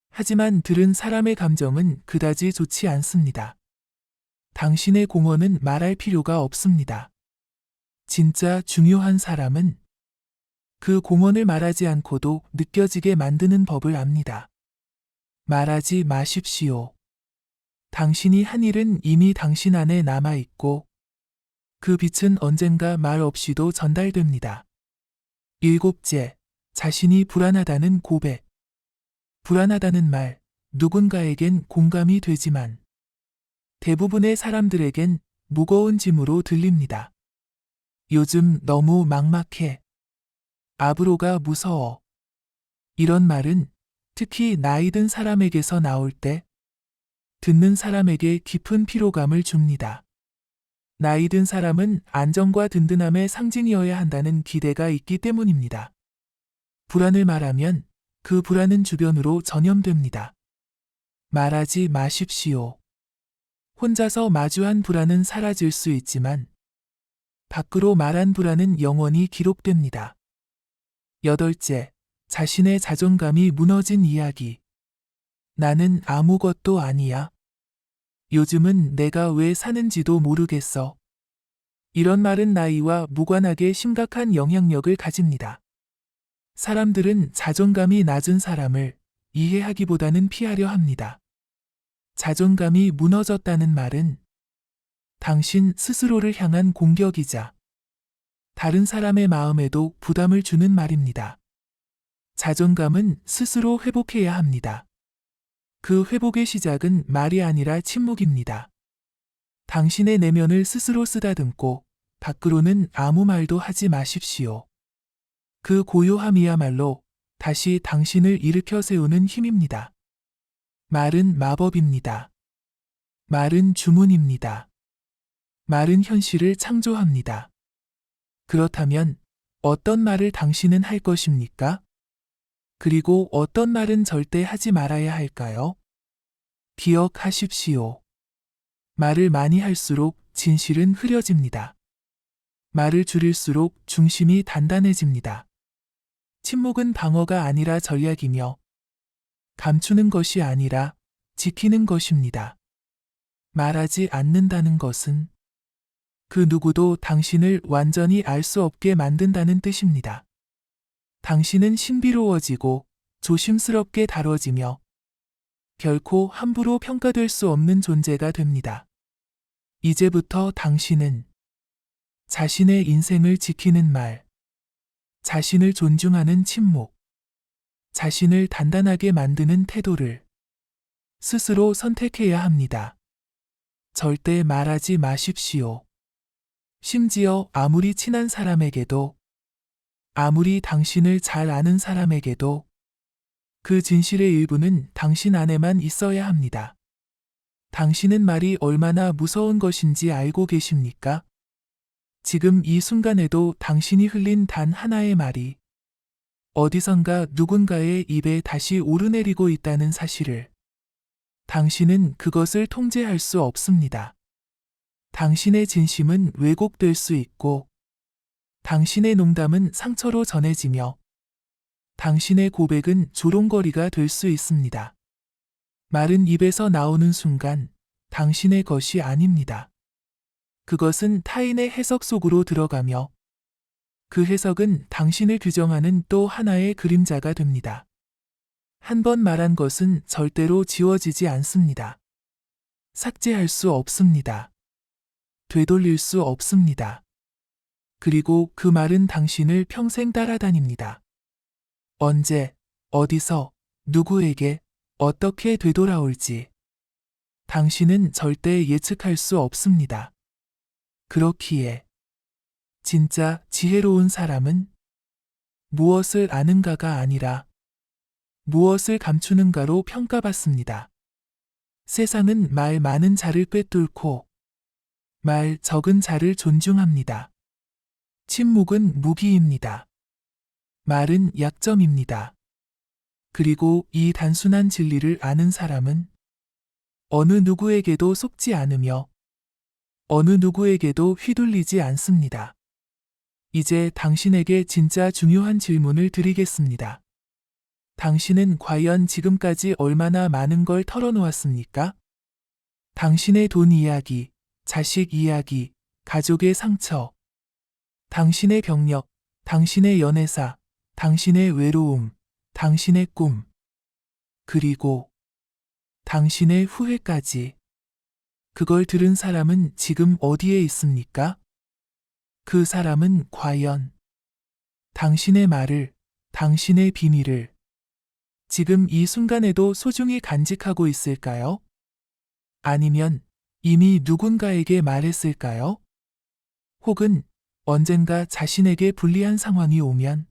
하지만 들은 사람의 감정은 그다지 좋지 않습니다. 당신의 공헌은 말할 필요가 없습니다. 진짜 중요한 사람은 그 공헌을 말하지 않고도 느껴지게 만드는 법을 압니다. 말하지 마십시오. 당신이 한 일은 이미 당신 안에 남아있고 그 빛은 언젠가 말 없이도 전달됩니다. 일곱째, 자신이 불안하다는 고백. 불안하다는 말, 누군가에겐 공감이 되지만 대부분의 사람들에겐 무거운 짐으로 들립니다. 요즘 너무 막막해. 앞으로가 무서워. 이런 말은 특히 나이 든 사람에게서 나올 때 듣는 사람에게 깊은 피로감을 줍니다. 나이 든 사람은 안정과 든든함의 상징이어야 한다는 기대가 있기 때문입니다. 불안을 말하면 그 불안은 주변으로 전염됩니다. 말하지 마십시오. 혼자서 마주한 불안은 사라질 수 있지만 밖으로 말한 불안은 영원히 기록됩니다. 여덟째, 자신의 자존감이 무너진 이야기. 나는 아무것도 아니야. 요즘은 내가 왜 사는지도 모르겠어. 이런 말은 나이와 무관하게 심각한 영향력을 가집니다. 사람들은 자존감이 낮은 사람을 이해하기보다는 피하려 합니다. 자존감이 무너졌다는 말은 당신 스스로를 향한 공격이자 다른 사람의 마음에도 부담을 주는 말입니다. 자존감은 스스로 회복해야 합니다. 그 회복의 시작은 말이 아니라 침묵입니다. 당신의 내면을 스스로 쓰다듬고 밖으로는 아무 말도 하지 마십시오. 그 고요함이야말로 다시 당신을 일으켜 세우는 힘입니다. 말은 마법입니다. 말은 주문입니다. 말은 현실을 창조합니다. 그렇다면 어떤 말을 당신은 할 것입니까? 그리고 어떤 말은 절대 하지 말아야 할까요? 기억하십시오. 말을 많이 할수록 진실은 흐려집니다. 말을 줄일수록 중심이 단단해집니다. 침묵은 방어가 아니라 전략이며 감추는 것이 아니라 지키는 것입니다. 말하지 않는다는 것은 그 누구도 당신을 완전히 알 수 없게 만든다는 뜻입니다. 당신은 신비로워지고 조심스럽게 다뤄지며 결코 함부로 평가될 수 없는 존재가 됩니다. 이제부터 당신은 자신의 인생을 지키는 말, 자신을 존중하는 침묵, 자신을 단단하게 만드는 태도를 스스로 선택해야 합니다. 절대 말하지 마십시오. 심지어 아무리 친한 사람에게도, 아무리 당신을 잘 아는 사람에게도 그 진실의 일부는 당신 안에만 있어야 합니다. 당신은 말이 얼마나 무서운 것인지 알고 계십니까? 지금 이 순간에도 당신이 흘린 단 하나의 말이 어디선가 누군가의 입에 다시 오르내리고 있다는 사실을 당신은 그것을 통제할 수 없습니다. 당신의 진심은 왜곡될 수 있고 당신의 농담은 상처로 전해지며 당신의 고백은 조롱거리가 될 수 있습니다. 말은 입에서 나오는 순간 당신의 것이 아닙니다. 그것은 타인의 해석 속으로 들어가며 그 해석은 당신을 규정하는 또 하나의 그림자가 됩니다. 한 번 말한 것은 절대로 지워지지 않습니다. 삭제할 수 없습니다. 되돌릴 수 없습니다. 그리고 그 말은 당신을 평생 따라다닙니다. 언제, 어디서, 누구에게, 어떻게 되돌아올지 당신은 절대 예측할 수 없습니다. 그렇기에 진짜 지혜로운 사람은 무엇을 아는가가 아니라 무엇을 감추는가로 평가받습니다. 세상은 말 많은 자를 꿰뚫고 말 적은 자를 존중합니다. 침묵은 무기입니다. 말은 약점입니다. 그리고 이 단순한 진리를 아는 사람은 어느 누구에게도 속지 않으며 어느 누구에게도 휘둘리지 않습니다. 이제 당신에게 진짜 중요한 질문을 드리겠습니다. 당신은 과연 지금까지 얼마나 많은 걸 털어놓았습니까? 당신의 돈 이야기, 자식 이야기, 가족의 상처, 당신의 병력, 당신의 연애사, 당신의 외로움, 당신의 꿈, 그리고 당신의 후회까지. 그걸 들은 사람은 지금 어디에 있습니까? 그 사람은 과연 당신의 말을, 당신의 비밀을 지금 이 순간에도 소중히 간직하고 있을까요? 아니면 이미 누군가에게 말했을까요? 혹은 언젠가 자신에게 불리한 상황이 오면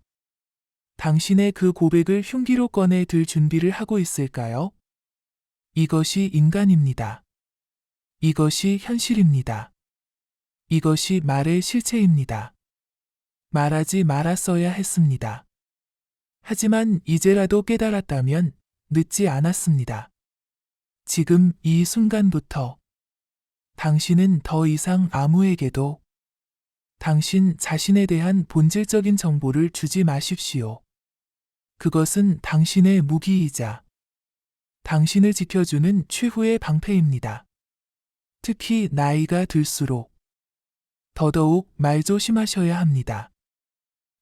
당신의 그 고백을 흉기로 꺼내 들 준비를 하고 있을까요? 이것이 인간입니다. 이것이 현실입니다. 이것이 말의 실체입니다. 말하지 말았어야 했습니다. 하지만 이제라도 깨달았다면 늦지 않았습니다. 지금 이 순간부터 당신은 더 이상 아무에게도 당신 자신에 대한 본질적인 정보를 주지 마십시오. 그것은 당신의 무기이자 당신을 지켜주는 최후의 방패입니다. 특히 나이가 들수록 더더욱 말조심하셔야 합니다.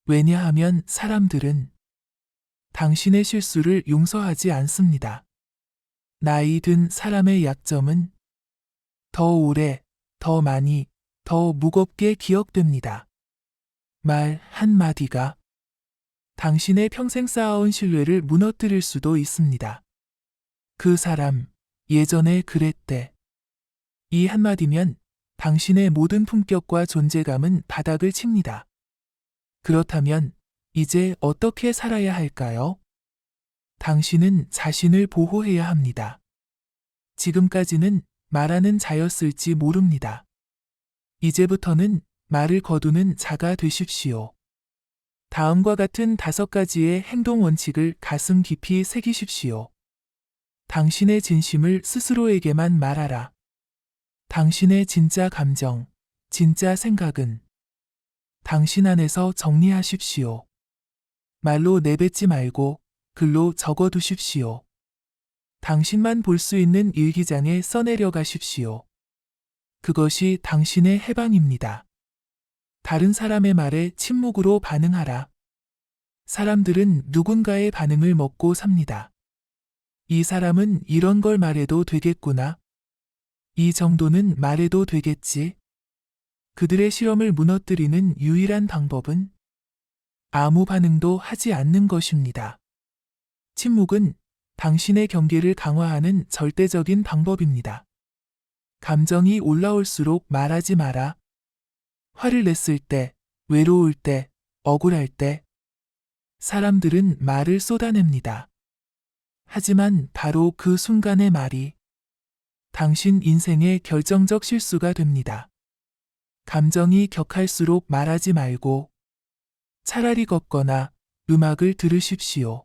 왜냐하면 사람들은 당신의 실수를 용서하지 않습니다. 나이 든 사람의 약점은 더 오래, 더 많이, 더 무겁게 기억됩니다. 말 한마디가 당신의 평생 쌓아온 신뢰를 무너뜨릴 수도 있습니다. 그 사람, 예전에 그랬대. 이 한마디면 당신의 모든 품격과 존재감은 바닥을 칩니다. 그렇다면 이제 어떻게 살아야 할까요? 당신은 자신을 보호해야 합니다. 지금까지는 말하는 자였을지 모릅니다. 이제부터는 말을 거두는 자가 되십시오. 다음과 같은 5가지의 행동 원칙을 가슴 깊이 새기십시오. 당신의 진심을 스스로에게만 말하라. 당신의 진짜 감정, 진짜 생각은 당신 안에서 정리하십시오. 말로 내뱉지 말고 글로 적어두십시오. 당신만 볼 수 있는 일기장에 써내려 가십시오. 그것이 당신의 해방입니다. 다른 사람의 말에 침묵으로 반응하라. 사람들은 누군가의 반응을 먹고 삽니다. 이 사람은 이런 걸 말해도 되겠구나. 이 정도는 말해도 되겠지. 그들의 실험을 무너뜨리는 유일한 방법은 아무 반응도 하지 않는 것입니다. 침묵은 당신의 경계를 강화하는 절대적인 방법입니다. 감정이 올라올수록 말하지 마라. 화를 냈을 때, 외로울 때, 억울할 때, 사람들은 말을 쏟아냅니다. 하지만 바로 그 순간의 말이 당신 인생의 결정적 실수가 됩니다. 감정이 격할수록 말하지 말고 차라리 걷거나 음악을 들으십시오.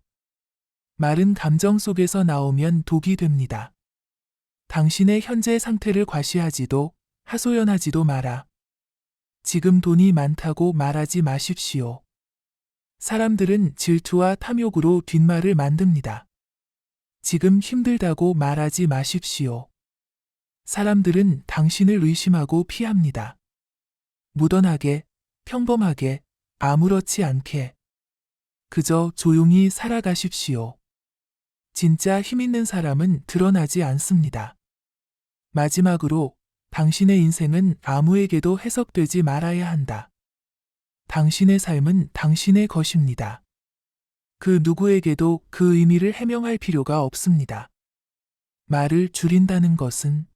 말은 감정 속에서 나오면 독이 됩니다. 당신의 현재 상태를 과시하지도 하소연하지도 마라. 지금 돈이 많다고 말하지 마십시오. 사람들은 질투와 탐욕으로 뒷말을 만듭니다. 지금 힘들다고 말하지 마십시오. 사람들은 당신을 의심하고 피합니다. 무던하게, 평범하게, 아무렇지 않게. 그저 조용히 살아가십시오. 진짜 힘있는 사람은 드러나지 않습니다. 마지막으로 당신의 인생은 아무에게도 해석되지 말아야 한다. 당신의 삶은 당신의 것입니다. 그 누구에게도 그 의미를 해명할 필요가 없습니다. 말을 줄인다는 것은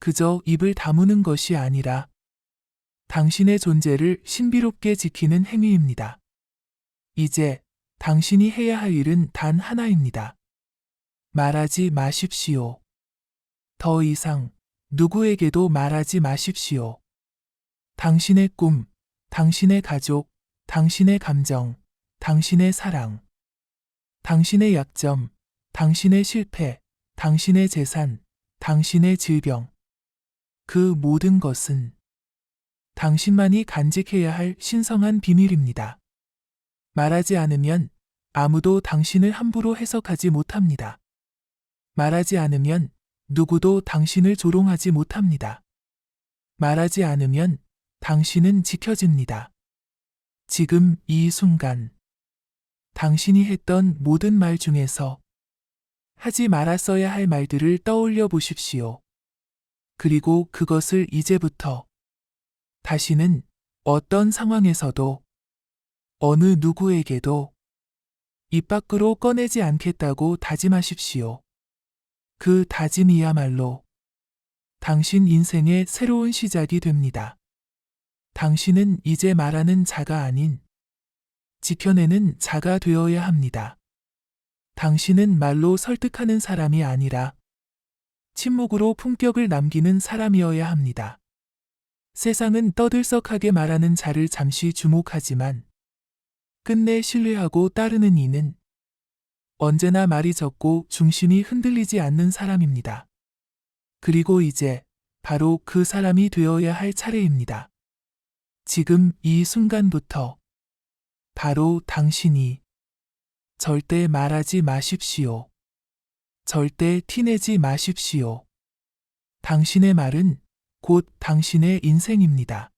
그저 입을 다무는 것이 아니라 당신의 존재를 신비롭게 지키는 행위입니다. 이제 당신이 해야 할 일은 단 하나입니다. 말하지 마십시오. 더 이상 누구에게도 말하지 마십시오. 당신의 꿈, 당신의 가족, 당신의 감정, 당신의 사랑, 당신의 약점, 당신의 실패, 당신의 재산, 당신의 질병. 그 모든 것은 당신만이 간직해야 할 신성한 비밀입니다. 말하지 않으면 아무도 당신을 함부로 해석하지 못합니다. 말하지 않으면 누구도 당신을 조롱하지 못합니다. 말하지 않으면 당신은 지켜집니다. 지금 이 순간, 당신이 했던 모든 말 중에서 하지 말았어야 할 말들을 떠올려 보십시오. 그리고 그것을 이제부터 다시는 어떤 상황에서도 어느 누구에게도 입 밖으로 꺼내지 않겠다고 다짐하십시오. 그 다짐이야말로 당신 인생의 새로운 시작이 됩니다. 당신은 이제 말하는 자가 아닌 지켜내는 자가 되어야 합니다. 당신은 말로 설득하는 사람이 아니라 침묵으로 품격을 남기는 사람이어야 합니다. 세상은 떠들썩하게 말하는 자를 잠시 주목하지만 끝내 신뢰하고 따르는 이는 언제나 말이 적고 중심이 흔들리지 않는 사람입니다. 그리고 이제 바로 그 사람이 되어야 할 차례입니다. 지금 이 순간부터 바로 당신이 절대 말하지 마십시오. 절대 티내지 마십시오. 당신의 말은 곧 당신의 인생입니다.